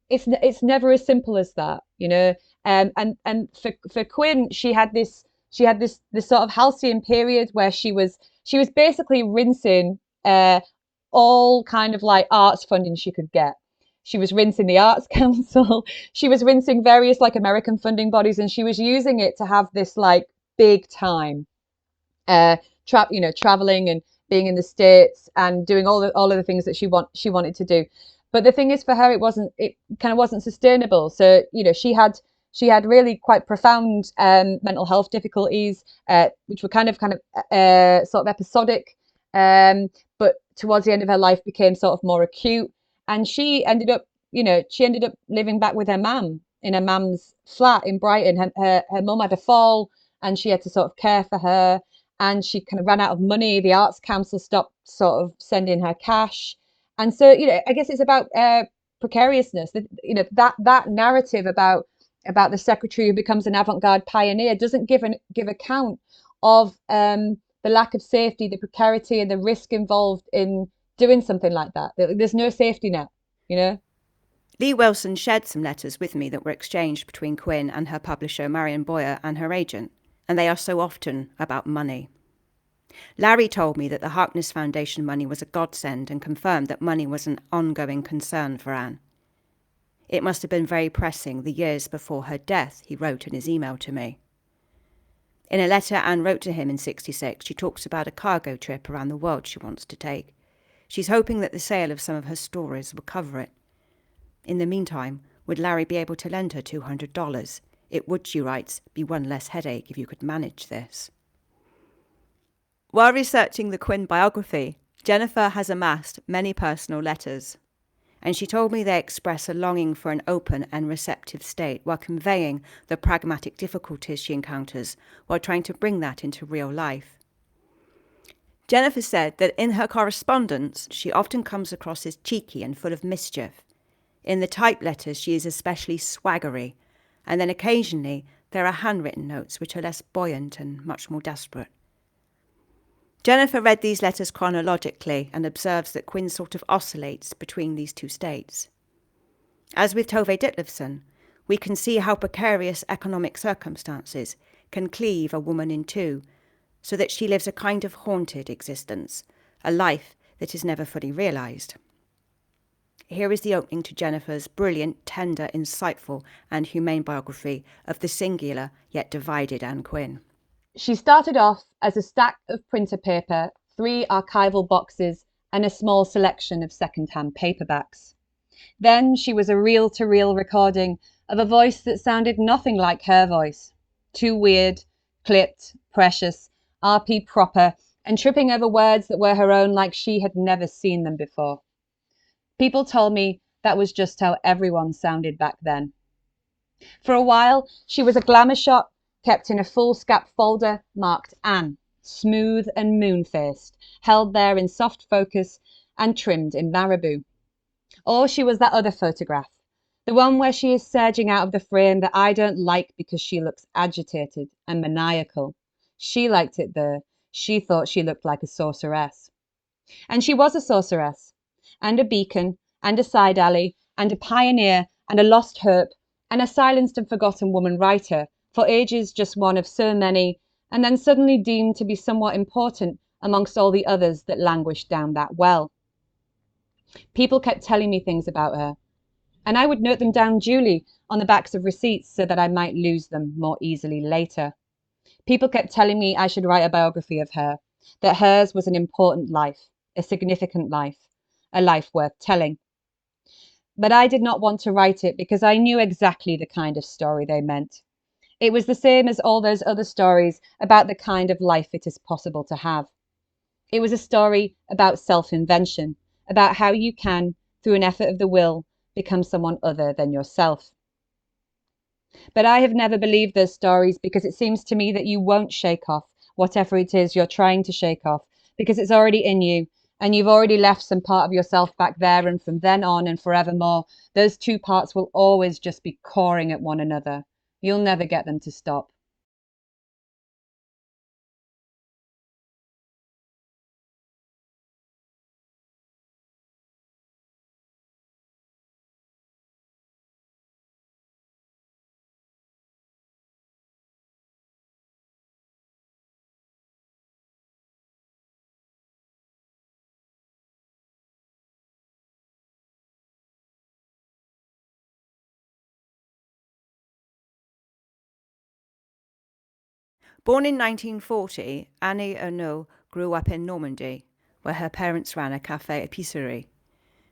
it's never as simple as that, you know. And for Quin, she had this sort of halcyon period where she was basically rinsing all kind of like arts funding she could get. She was rinsing the Arts Council. She was rinsing various like American funding bodies, and she was using it to have this like big time traveling and being in the States and doing all of the things that she wanted to do. But the thing is, for her, it kind of wasn't sustainable. So, you know, she had really quite profound mental health difficulties, which were kind of sort of episodic, but towards the end of her life became sort of more acute. And she ended up living back with her mum in her mum's flat in Brighton. Her mum had a fall, and she had to sort of care for her. And she kind of ran out of money. The Arts Council stopped sort of sending her cash. And so, you know, I guess it's about precariousness. That narrative about the secretary who becomes an avant-garde pioneer doesn't give account of the lack of safety, the precarity, and the risk involved in doing something like that. There's no safety net, you know. Lee Wilson shared some letters with me that were exchanged between Quin and her publisher Marion Boyer and her agent, and they are so often about money. Larry told me that the Harkness Foundation money was a godsend and confirmed that money was an ongoing concern for Anne. It must have been very pressing the years before her death, he wrote in his email to me. In a letter Anne wrote to him in '66, she talks about a cargo trip around the world she wants to take. She's hoping that the sale of some of her stories will cover it. In the meantime, would Larry be able to lend her $200? It would, she writes, be one less headache if you could manage this. While researching the Quin biography, Jennifer has amassed many personal letters, and she told me they express a longing for an open and receptive state while conveying the pragmatic difficulties she encounters while trying to bring that into real life. Jennifer said that in her correspondence, she often comes across as cheeky and full of mischief. In the typed letters, she is especially swaggery, and then occasionally there are handwritten notes which are less buoyant and much more desperate. Jennifer read these letters chronologically and observes that Quin sort of oscillates between these two states. As with Tove Ditlevsen, we can see how precarious economic circumstances can cleave a woman in two, so that she lives a kind of haunted existence, a life that is never fully realised. Here is the opening to Jennifer's brilliant, tender, insightful and humane biography of the singular yet divided Ann Quin. She started off as a stack of printer paper, 3 archival boxes, and a small selection of second-hand paperbacks. Then she was a reel-to-reel recording of a voice that sounded nothing like her voice. Too weird, clipped, precious, RP proper, and tripping over words that were her own like she had never seen them before. People told me that was just how everyone sounded back then. For a while, she was a glamour shot kept in a foolscap folder marked Anne, smooth and moon-faced, held there in soft focus and trimmed in marabou. Or she was that other photograph, the one where she is surging out of the frame that I don't like because she looks agitated and maniacal. She liked it though. She thought she looked like a sorceress. And she was a sorceress, and a beacon, and a side alley, and a pioneer, and a lost hope, and a silenced and forgotten woman writer, for ages just one of so many, and then suddenly deemed to be somewhat important amongst all the others that languished down that well. People kept telling me things about her, and I would note them down duly on the backs of receipts so that I might lose them more easily later. People kept telling me I should write a biography of her, that hers was an important life, a significant life, a life worth telling. But I did not want to write it because I knew exactly the kind of story they meant. It was the same as all those other stories about the kind of life it is possible to have. It was a story about self-invention, about how you can, through an effort of the will, become someone other than yourself. But I have never believed those stories because it seems to me that you won't shake off whatever it is you're trying to shake off, because it's already in you and you've already left some part of yourself back there, and from then on and forevermore, those two parts will always just be coring at one another. You'll never get them to stop. Born in 1940, Annie Ernaux grew up in Normandy, where her parents ran a café-épicerie.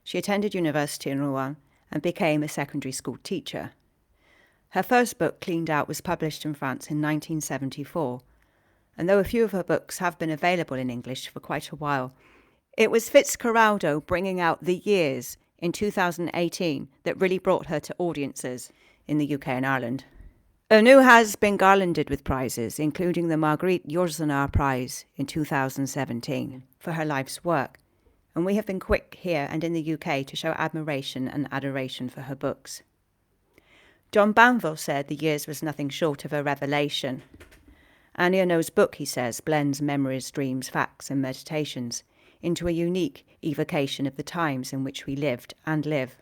She attended university in Rouen and became a secondary school teacher. Her first book, Cleaned Out, was published in France in 1974, and though a few of her books have been available in English for quite a while, it was Fitzcarraldo bringing out The Years in 2018 that really brought her to audiences in the UK and Ireland. Ernaux has been garlanded with prizes, including the Marguerite Yourcenar Prize in 2017 for her life's work, and we have been quick here and in the UK to show admiration and adoration for her books. John Banville said The Years was nothing short of a revelation. Annie Ernaux's book, he says, blends memories, dreams, facts and meditations into a unique evocation of the times in which we lived and live.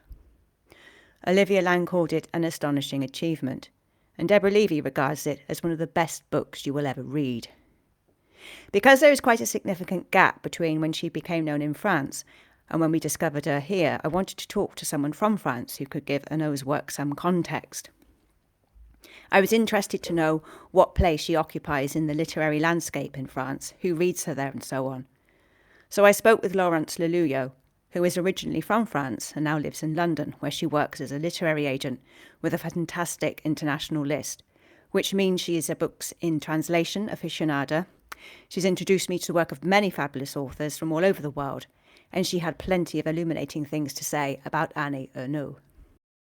Olivia Lang called it an astonishing achievement, and Deborah Levy regards it as one of the best books you will ever read. Because there is quite a significant gap between when she became known in France and when we discovered her here, I wanted to talk to someone from France who could give Ernaux's work some context. I was interested to know what place she occupies in the literary landscape in France, who reads her there and so on. So I spoke with Laurence Leluyot, who is originally from France and now lives in London, where she works as a literary agent with a fantastic international list, which means she is a books in translation aficionada. She's introduced me to the work of many fabulous authors from all over the world, and she had plenty of illuminating things to say about Annie Ernaux.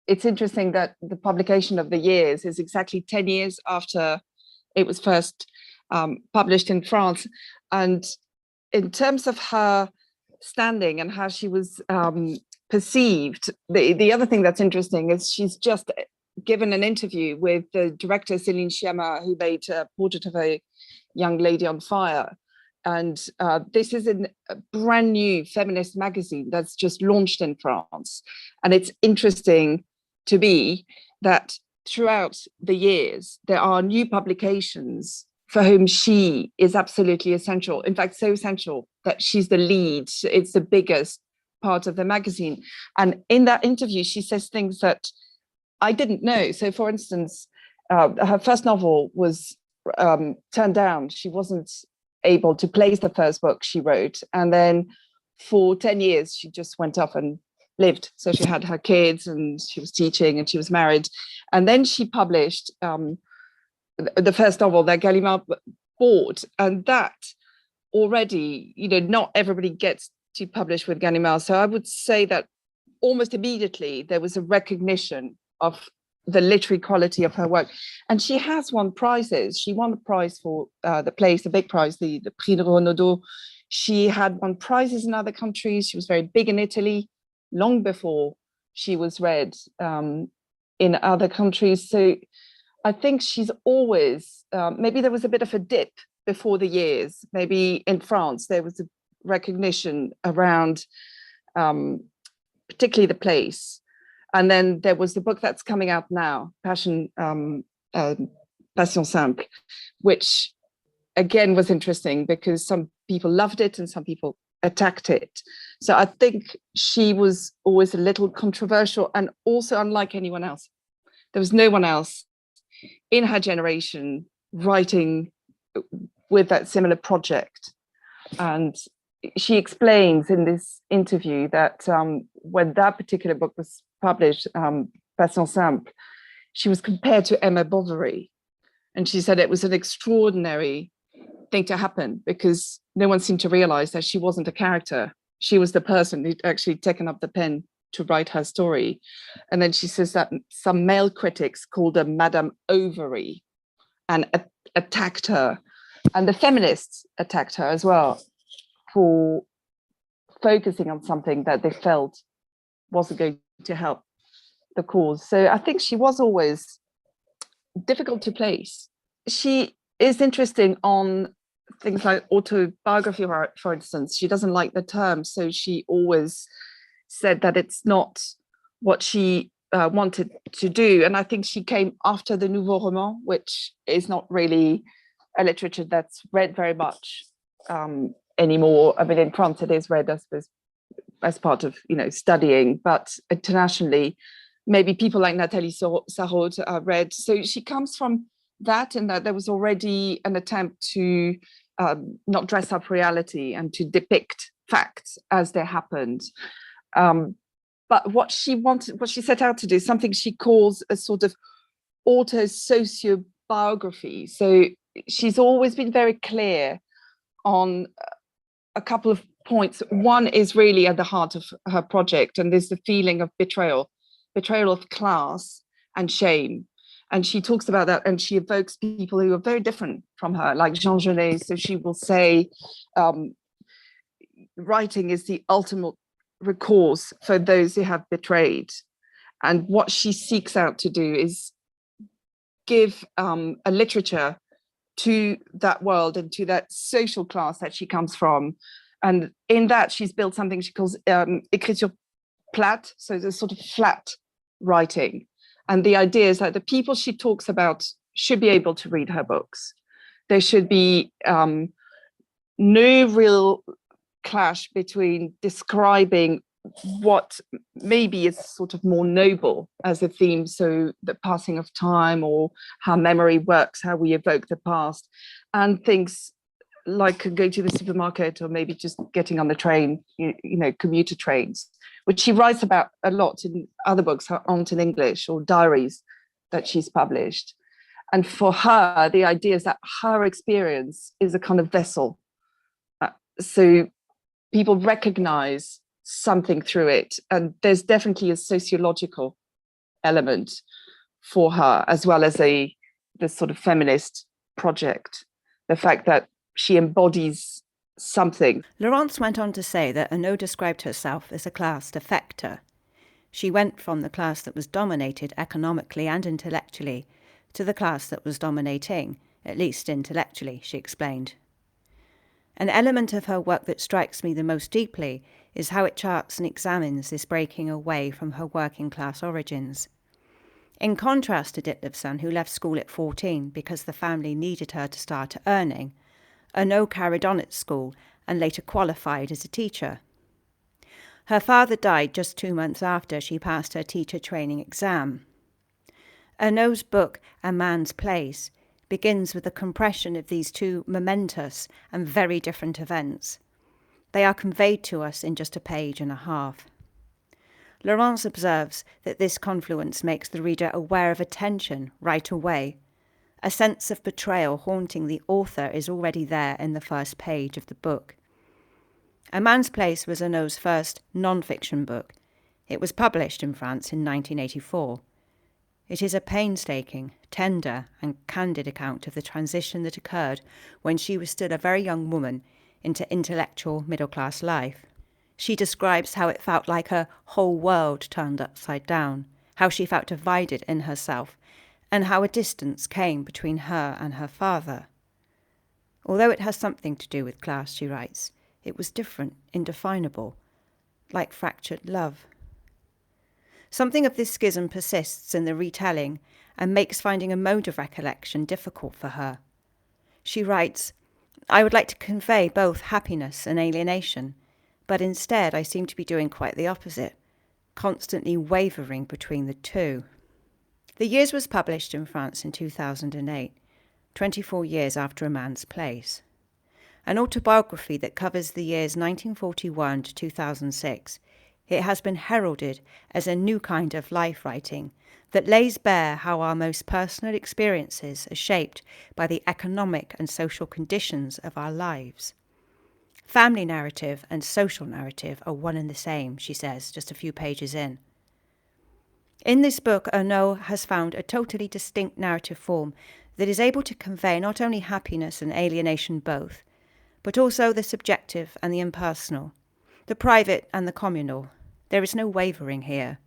It's interesting that the publication of The Years is exactly 10 years after it was first published in France. And in terms of her standing and how she was perceived, the other thing that's interesting is she's just given an interview with the director Céline Sciamma, who made a portrait of a young lady on fire. And this is a brand new feminist magazine that's just launched in France. And it's interesting to me that throughout the years, there are new publications for whom she is absolutely essential. In fact, so essential that she's the lead. It's the biggest part of the magazine. And in that interview, she says things that I didn't know. So for instance, her first novel was turned down. She wasn't able to place the first book she wrote. And then for 10 years, she just went off and lived. So she had her kids and she was teaching and she was married. And then she published the first novel that Gallimard bought. And that already, not everybody gets to publish with Gallimard. So I would say that almost immediately there was a recognition of the literary quality of her work. And she has won prizes. She won the prize for the place, the big prize, the Prix de Renaudot. She had won prizes in other countries. She was very big in Italy long before she was read in other countries. So I think she's always, maybe there was a bit of a dip before The Years. Maybe in France, there was a recognition around particularly the place. And then there was the book that's coming out now, Passion Simple, which again was interesting because some people loved it and some people attacked it. So I think she was always a little controversial and also unlike anyone else. There was no one else in her generation writing with that similar project. And she explains in this interview that when that particular book was published, Passion Simple, she was compared to Emma Bovary. And she said it was an extraordinary thing to happen because no one seemed to realize that she wasn't a character. She was the person who'd actually taken up the pen to write her story. And then she says that some male critics called her Madame Ovary and attacked her. And the feminists attacked her as well for focusing on something that they felt wasn't going to help the cause. So I think she was always difficult to place. She is interesting on things like autobiography, for instance. She doesn't like the term, so she always said that it's not what she wanted to do. And I think she came after the Nouveau Roman, which is not really a literature that's read very much anymore. I mean, in France it is read, I suppose, as part of, studying, but internationally, maybe people like Nathalie Sarraute are read. So she comes from that, and that there was already an attempt to not dress up reality and to depict facts as they happened. But what she set out to do, something she calls a sort of auto-sociobiography. So she's always been very clear on a couple of points. One is really at the heart of her project, and there's the feeling of betrayal of class and shame. And she talks about that, and she evokes people who are very different from her, like Jean Genet. So she will say, writing is the ultimate recourse for those who have betrayed. And what she seeks out to do is give a literature to that world and to that social class that she comes from. And in that, she's built something she calls écriture plate, so the sort of flat writing. And the idea is that the people she talks about should be able to read her books. There should be no real clash between describing what maybe is sort of more noble as a theme, so the passing of time or how memory works, how we evoke the past, and things like going to the supermarket or maybe just getting on the train, commuter trains, which she writes about a lot in other books, her Aunt in English or diaries that she's published. And for her, the idea is that her experience is a kind of vessel. So people recognize something through it. And there's definitely a sociological element for her, as well as this sort of feminist project. The fact that she embodies something. Laurence went on to say that Ernaux described herself as a class defector. She went from the class that was dominated economically and intellectually to the class that was dominating, at least intellectually, she explained. An element of her work that strikes me the most deeply is how it charts and examines this breaking away from her working class origins. In contrast to Ditlevsen, who left school at 14 because the family needed her to start earning, Ernaux carried on at school and later qualified as a teacher. Her father died just 2 months after she passed her teacher training exam. Ernaux's book, A Man's Place, begins with a compression of these two momentous and very different events. They are conveyed to us in just a page and a half. Laurence observes that this confluence makes the reader aware of a tension right away. A sense of betrayal haunting the author is already there in the first page of the book. A Man's Place was Ernaux's first non-fiction book. It was published in France in 1984. It is a painstaking, tender, and candid account of the transition that occurred when she was still a very young woman into intellectual middle-class life. She describes how it felt like her whole world turned upside down, how she felt divided in herself, and how a distance came between her and her father. Although it has something to do with class, she writes, it was different, indefinable, like fractured love. Something of this schism persists in the retelling and makes finding a mode of recollection difficult for her. She writes, I would like to convey both happiness and alienation, but instead I seem to be doing quite the opposite, constantly wavering between the two. The Years was published in France in 2008, 24 years after A Man's Place. An autobiography that covers the years 1941 to 2006, it has been heralded as a new kind of life writing that lays bare how our most personal experiences are shaped by the economic and social conditions of our lives. Family narrative and social narrative are one and the same, she says, just a few pages in. In this book, Ernaux has found a totally distinct narrative form that is able to convey not only happiness and alienation both, but also the subjective and the impersonal, the private and the communal. There is no wavering here.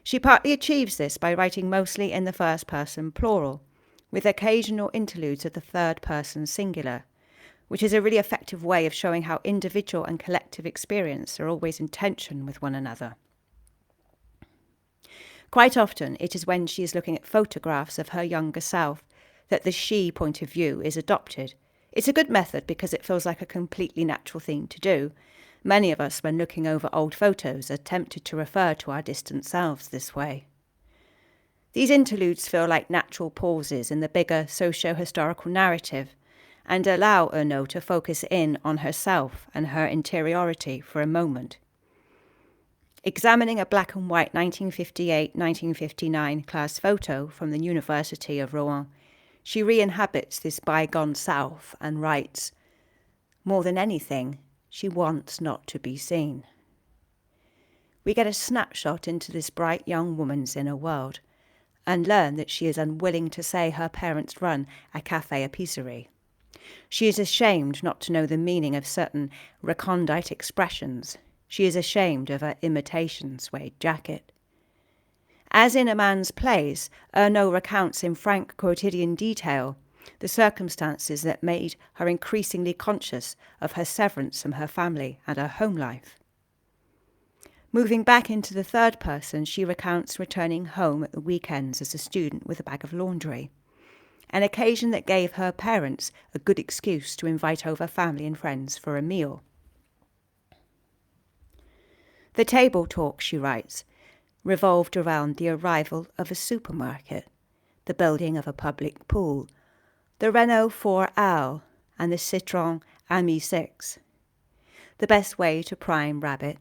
She partly achieves this by writing mostly in the first person plural, with occasional interludes of the third person singular, which is a really effective way of showing how individual and collective experience are always in tension with one another. Quite often, it is when she is looking at photographs of her younger self that the she point of view is adopted. It's a good method because it feels like a completely natural thing to do. Many of us, when looking over old photos, are tempted to refer to our distant selves this way. These interludes feel like natural pauses in the bigger socio-historical narrative and allow Ernaux to focus in on herself and her interiority for a moment. Examining a black and white 1958-1959 class photo from the University of Rouen, she re-inhabits this bygone self and writes, "More than anything, she wants not to be seen." We get a snapshot into this bright young woman's inner world and learn that she is unwilling to say her parents run a café-épicerie. She is ashamed not to know the meaning of certain recondite expressions. She is ashamed of her imitation suede jacket. As in A Man's Place, Ernaux recounts in frank quotidian detail the circumstances that made her increasingly conscious of her severance from her family and her home life. Moving back into the third person, she recounts returning home at the weekends as a student with a bag of laundry, an occasion that gave her parents a good excuse to invite over family and friends for a meal. The table talk, she writes, revolved around the arrival of a supermarket, the building of a public pool, the Renault 4L and the Citroën Ami 6, the best way to prime rabbit,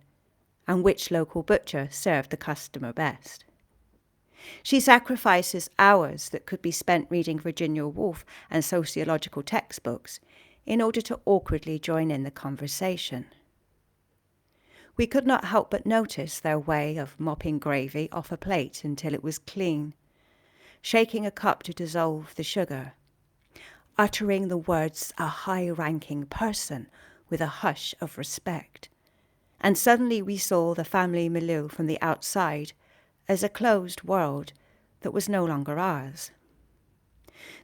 and which local butcher served the customer best. She sacrifices hours that could be spent reading Virginia Woolf and sociological textbooks in order to awkwardly join in the conversation. We could not help but notice their way of mopping gravy off a plate until it was clean, shaking a cup to dissolve the sugar, uttering the words "a high-ranking person" with a hush of respect. And suddenly we saw the family milieu from the outside as a closed world that was no longer ours.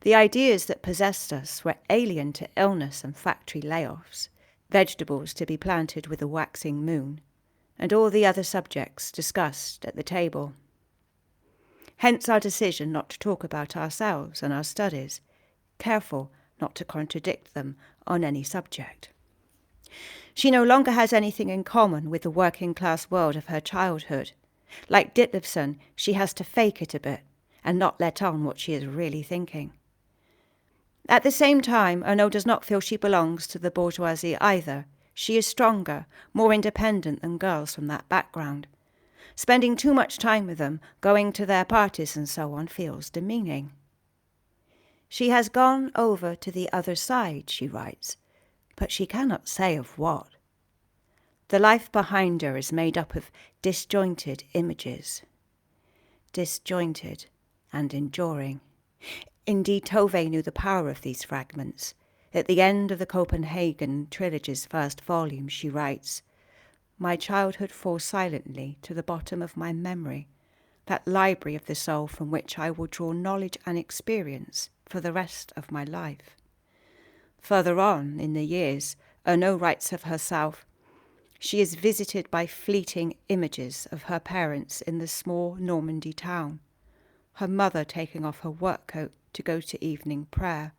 The ideas that possessed us were alien to illness and factory layoffs, vegetables to be planted with a waxing moon, and all the other subjects discussed at the table. Hence our decision not to talk about ourselves and our studies, careful not to contradict them on any subject. She no longer has anything in common with the working-class world of her childhood. Like Ditlevsen, she has to fake it a bit and not let on what she is really thinking. At the same time, Ernaux does not feel she belongs to the bourgeoisie either. She is stronger, more independent than girls from that background. Spending too much time with them, going to their parties and so on, feels demeaning. She has gone over to the other side, she writes, but she cannot say of what. The life behind her is made up of disjointed images. Disjointed and enduring. Indeed, Tove knew the power of these fragments. At the end of the Copenhagen trilogy's first volume, she writes, "My childhood falls silently to the bottom of my memory, that library of the soul from which I will draw knowledge and experience for the rest of my life." Further on in the years, Ernaux writes of herself, "She is visited by fleeting images of her parents in the small Normandy town, her mother taking off her work coat to go to evening prayer,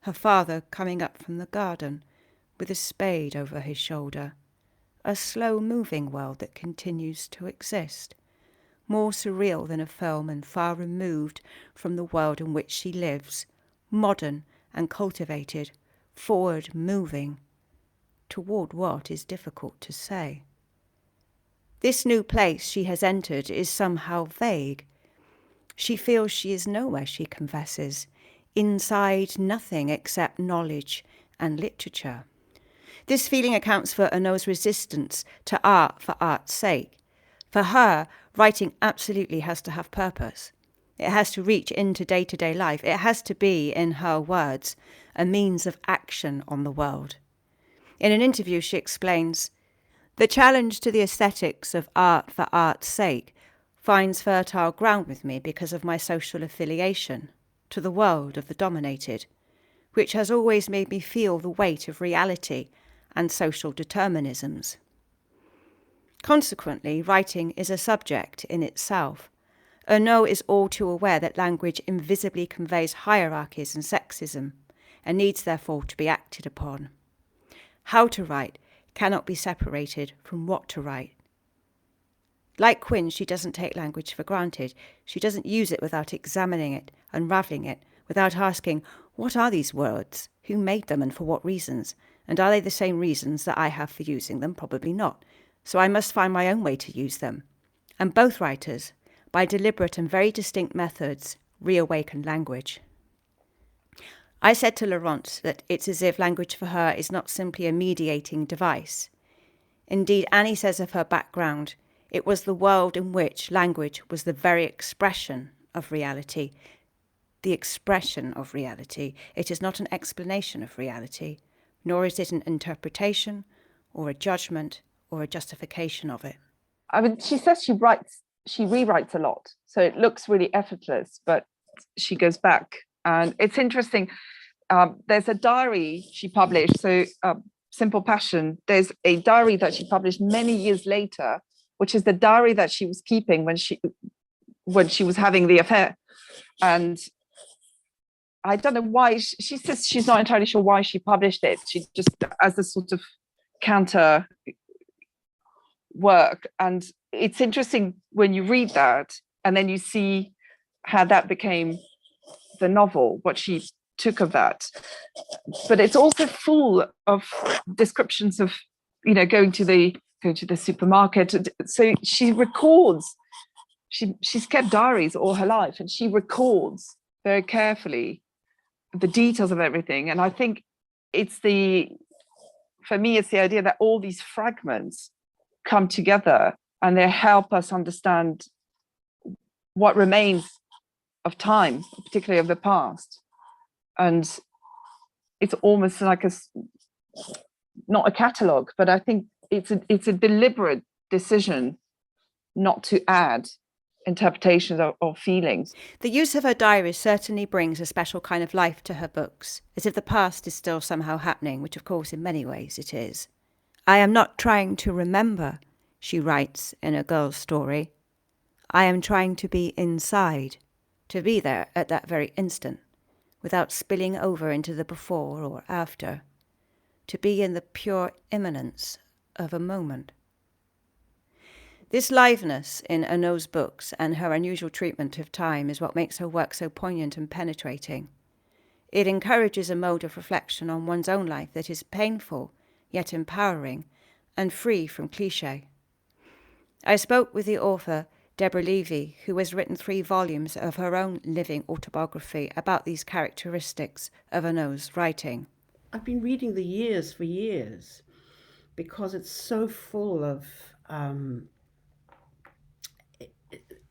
her father coming up from the garden with a spade over his shoulder, a slow-moving world that continues to exist, more surreal than a film and far removed from the world in which she lives, modern and cultivated, forward-moving, toward what is difficult to say. This new place she has entered is somehow vague. She feels she is nowhere, she confesses, inside nothing except knowledge and literature. This feeling accounts for Ernaux's resistance to art for art's sake. For her, writing absolutely has to have purpose. It has to reach into day-to-day life. It has to be, in her words, a means of action on the world. In an interview, she explains, The challenge to the aesthetics of art for art's sake finds fertile ground with me because of my social affiliation to the world of the dominated, which has always made me feel the weight of reality and social determinisms. Consequently, writing is a subject in itself. Ernaux is all too aware that language invisibly conveys hierarchies and sexism, and needs therefore to be acted upon. How to write cannot be separated from what to write. Like Quin, she doesn't take language for granted. She doesn't use it without examining it, unravelling it, without asking, what are these words? Who made them and for what reasons? And are they the same reasons that I have for using them? Probably not. So I must find my own way to use them. And both writers, by deliberate and very distinct methods, reawaken language. I said to Laurence that it's as if language for her is not simply a mediating device. Indeed, Annie says of her background, it was the world in which language was the very expression of reality. The expression of reality. It is not an explanation of reality, nor is it an interpretation or a judgment or a justification of it. I mean, she says she rewrites a lot, so it looks really effortless, but she goes back. And it's interesting, there's a diary she published, so Simple Passion, there's a diary that she published many years later, which is the diary that she was keeping when she was having the affair. And I don't know why, she says she's not entirely sure why she published it. She just, as a sort of counter work. And it's interesting when you read that and then you see how that became the novel, what she took of that. But it's also full of descriptions of, going to the supermarket. So she records, she's kept diaries all her life, and she records very carefully the details of everything. And I think for me, it's the idea that all these fragments come together and they help us understand what remains of time, particularly of the past. And it's almost like not a catalogue, but I think it's a deliberate decision not to add interpretations or feelings. The use of her diaries certainly brings a special kind of life to her books, as if the past is still somehow happening, which of course in many ways it is. I am not trying to remember, she writes in A Girl's Story. I am trying to be inside, to be there at that very instant, without spilling over into the before or after, to be in the pure immanence of a moment. This liveness in Ernaux's books and her unusual treatment of time is what makes her work so poignant and penetrating. It encourages a mode of reflection on one's own life that is painful, yet empowering, and free from cliché. I spoke with the author, Deborah Levy, who has written 3 volumes of her own living autobiography about these characteristics of Ernaux's writing. I've been reading The Years for years because it's so full of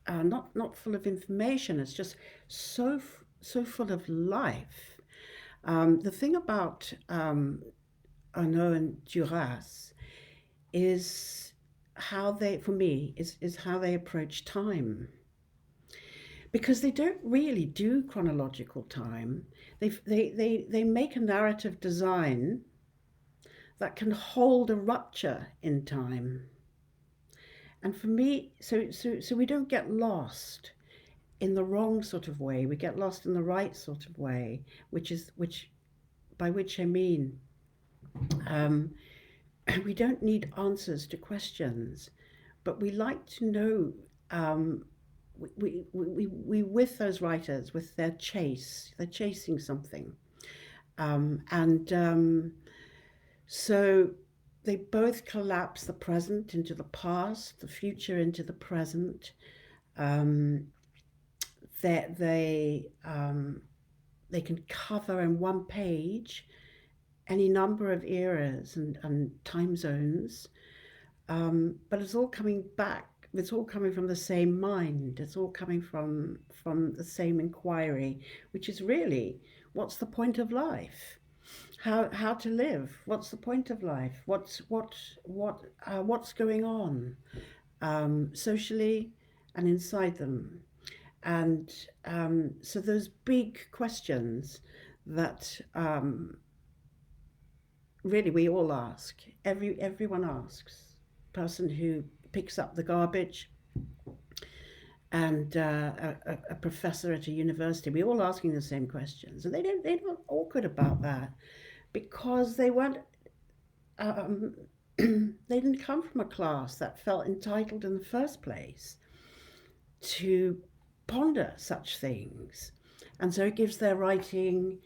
not full of information. It's just so full of life. The thing about Ernaux and Duras is how they, for me, is how they approach time. Because they don't really do chronological time. They make a narrative design that can hold a rupture in time. And for me, so we don't get lost in the wrong sort of way. We get lost in the right sort of way, by which I mean, we don't need answers to questions, but we like to know. We with those writers, with their chase, they're chasing something, so they both collapse the present into the past, the future into the present. They can cover in one page any number of eras and time zones, but it's all coming back. It's all coming from the same mind. It's all coming from the same inquiry, which is really, what's the point of life? how to live. What's the point of life? What's going on socially and inside them, and so those big questions that really we all ask. Everyone asks. Person who picks up the garbage, and a professor at a university, we're all asking the same questions, and they're not awkward about that, because they weren't they didn't come from a class that felt entitled in the first place to ponder such things, and so it gives their writing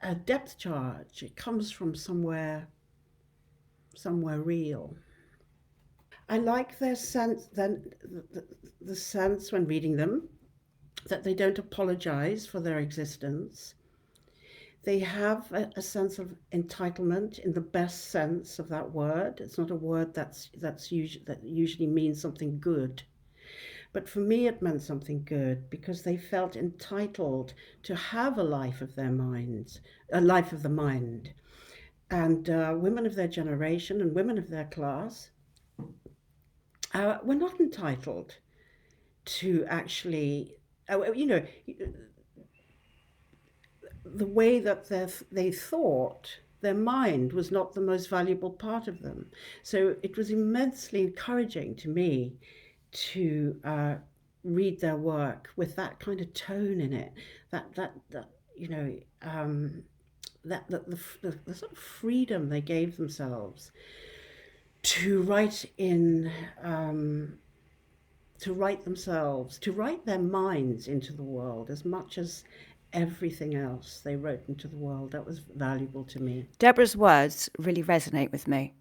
a depth charge. It comes from somewhere real. I like their sense, then the sense when reading them, that they don't apologize for their existence. They have a sense of entitlement in the best sense of that word. It's not a word that usually means something good. But for me, it meant something good, because they felt entitled to have a life of their minds, a life of the mind. And women of their generation and women of their class were not entitled to actually, the way that they thought, their mind was not the most valuable part of them. So it was immensely encouraging to me to read their work with that kind of tone in it, the sort of freedom they gave themselves to write themselves, to write their minds into the world as much as everything else they wrote into the world. That was valuable to me. Deborah's words really resonate with me.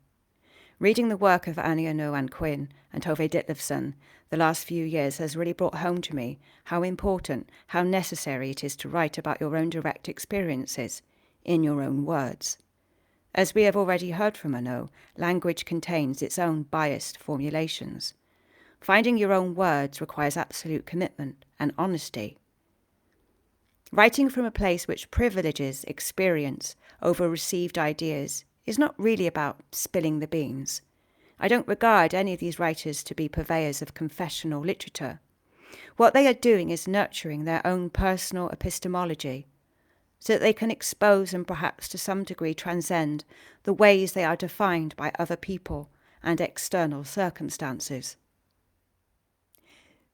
Reading the work of Annie Ernaux, Ann Quin and Tove Ditlevsen the last few years has really brought home to me how important, how necessary it is to write about your own direct experiences in your own words. As we have already heard from Ernaux, language contains its own biased formulations. Finding your own words requires absolute commitment and honesty. Writing from a place which privileges experience over received ideas is not really about spilling the beans. I don't regard any of these writers to be purveyors of confessional literature. What they are doing is nurturing their own personal epistemology, so that they can expose and perhaps to some degree transcend the ways they are defined by other people and external circumstances.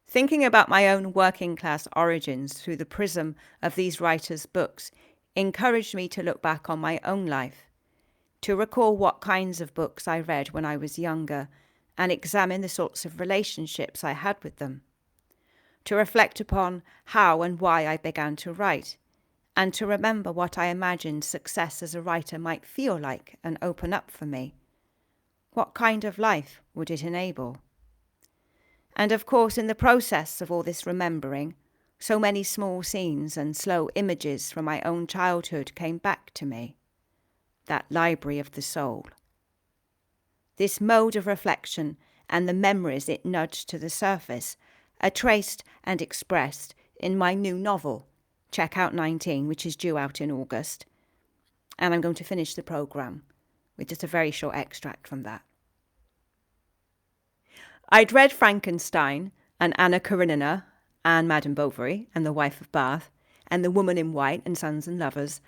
Thinking about my own working class origins through the prism of these writers' books encouraged me to look back on my own life, to recall what kinds of books I read when I was younger and examine the sorts of relationships I had with them, to reflect upon how and why I began to write, and to remember what I imagined success as a writer might feel like and open up for me. What kind of life would it enable? And of course, in the process of all this remembering, so many small scenes and slow images from my own childhood came back to me. That library of the soul. This mode of reflection and the memories it nudged to the surface are traced and expressed in my new novel, Checkout 19, which is due out in August. And I'm going to finish the programme with just a very short extract from that. I'd read Frankenstein and Anna Karenina and Madame Bovary and The Wife of Bath and The Woman in White and Sons and Lovers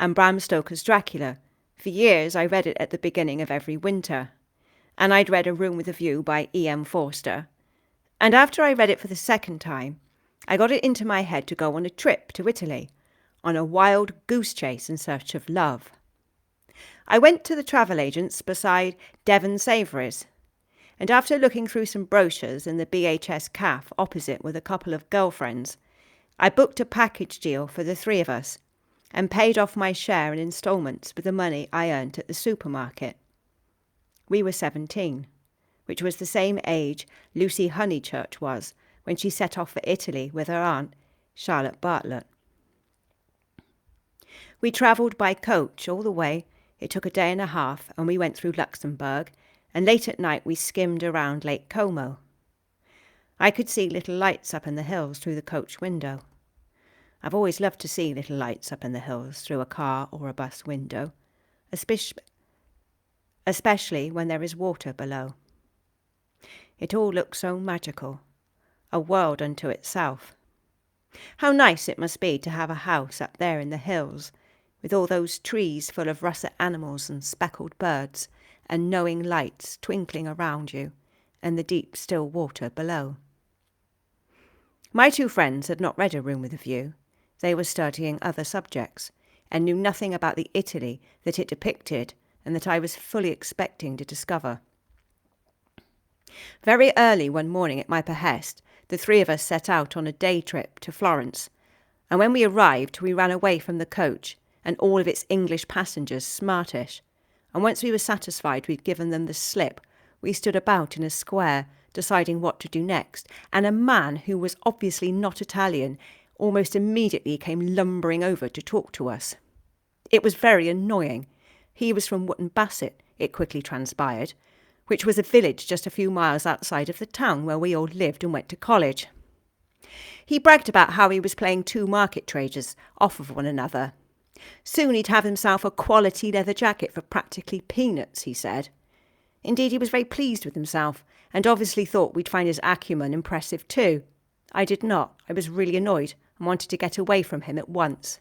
and Bram Stoker's Dracula. For years I read it at the beginning of every winter. And I'd read A Room with a View by E.M. Forster. And after I read it for the second time, I got it into my head to go on a trip to Italy, on a wild goose chase in search of love. I went to the travel agents beside Devon Savory's, and after looking through some brochures in the BHS cafe opposite with a couple of girlfriends, I booked a package deal for the three of us and paid off my share in instalments with the money I earned at the supermarket. We were 17, which was the same age Lucy Honeychurch was when she set off for Italy with her aunt, Charlotte Bartlett. We travelled by coach all the way. It took a day and a half, and we went through Luxembourg, and late at night we skimmed around Lake Como. I could see little lights up in the hills through the coach window. I've always loved to see little lights up in the hills through a car or a bus window, especially when there is water below. It all looks so magical, a world unto itself. How nice it must be to have a house up there in the hills, with all those trees full of russet animals and speckled birds, and knowing lights twinkling around you, and the deep still water below. My two friends had not read A Room with a View. They were studying other subjects, and knew nothing about the Italy that it depicted and that I was fully expecting to discover. Very early one morning at my behest, the three of us set out on a day trip to Florence, and when we arrived we ran away from the coach and all of its English passengers smartish, and once we were satisfied we'd given them the slip, we stood about in a square deciding what to do next, and a man who was obviously not Italian almost immediately came lumbering over to talk to us. It was very annoying. He was from Wootton Bassett, it quickly transpired, which was a village just a few miles outside of the town where we all lived and went to college. He bragged about how he was playing two market traders off of one another. Soon he'd have himself a quality leather jacket for practically peanuts, he said. Indeed, he was very pleased with himself, and obviously thought we'd find his acumen impressive too. I did not. I was really annoyed and wanted to get away from him at once.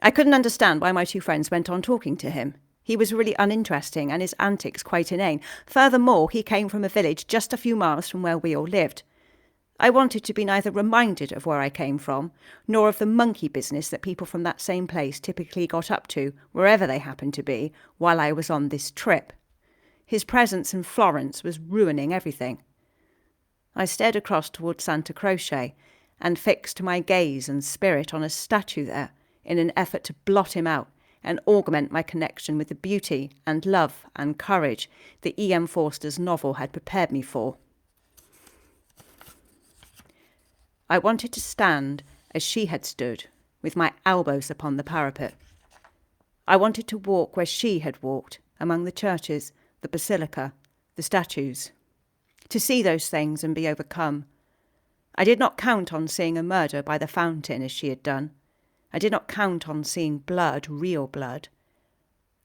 I couldn't understand why my two friends went on talking to him. He was really uninteresting and his antics quite inane. Furthermore, he came from a village just a few miles from where we all lived. I wanted to be neither reminded of where I came from, nor of the monkey business that people from that same place typically got up to, wherever they happened to be, while I was on this trip. His presence in Florence was ruining everything. I stared across towards Santa Croce and fixed my gaze and spirit on a statue there in an effort to blot him out and augment my connection with the beauty and love and courage that E.M. Forster's novel had prepared me for. I wanted to stand as she had stood, with my elbows upon the parapet. I wanted to walk where she had walked, among the churches, the basilica, the statues. To see those things and be overcome. I did not count on seeing a murder by the fountain as she had done. I did not count on seeing blood, real blood.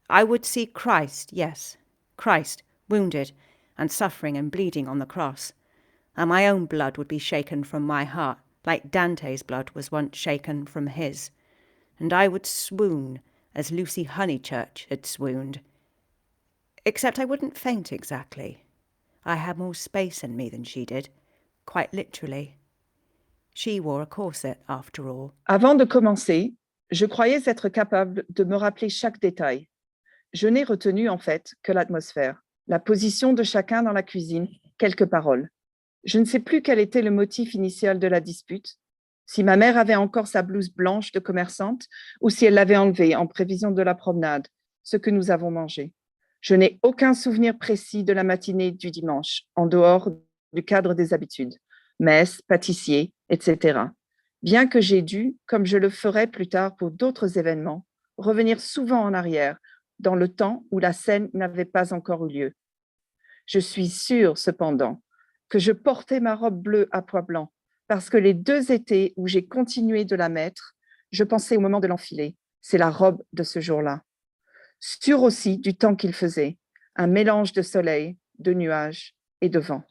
I would see Christ, yes, Christ, wounded and suffering and bleeding on the cross, and my own blood would be shaken from my heart, like Dante's blood was once shaken from his, and I would swoon as Lucy Honeychurch had swooned. Except I wouldn't faint exactly. I had more space in me than she did, quite literally. She wore a corset, after all. Avant de commencer, je croyais être capable de me rappeler chaque détail. Je n'ai retenu en fait que l'atmosphère, la position de chacun dans la cuisine, quelques paroles. Je ne sais plus quel était le motif initial de la dispute, si ma mère avait encore sa blouse blanche de commerçante ou si elle l'avait enlevée en prévision de la promenade, ce que nous avons mangé. Je n'ai aucun souvenir précis de la matinée du dimanche, en dehors du cadre des habitudes, messe, pâtissier, etc. Bien que j'ai dû, comme je le ferai plus tard pour d'autres événements, revenir souvent en arrière, dans le temps où la scène n'avait pas encore eu lieu. Je suis sûre, cependant, que je portais ma robe bleue à pois blancs, parce que les 2 étés où j'ai continué de la mettre, je pensais au moment de l'enfiler. C'est la robe de ce jour-là. Sûre aussi du temps qu'il faisait, un mélange de soleil, de nuages et de vent.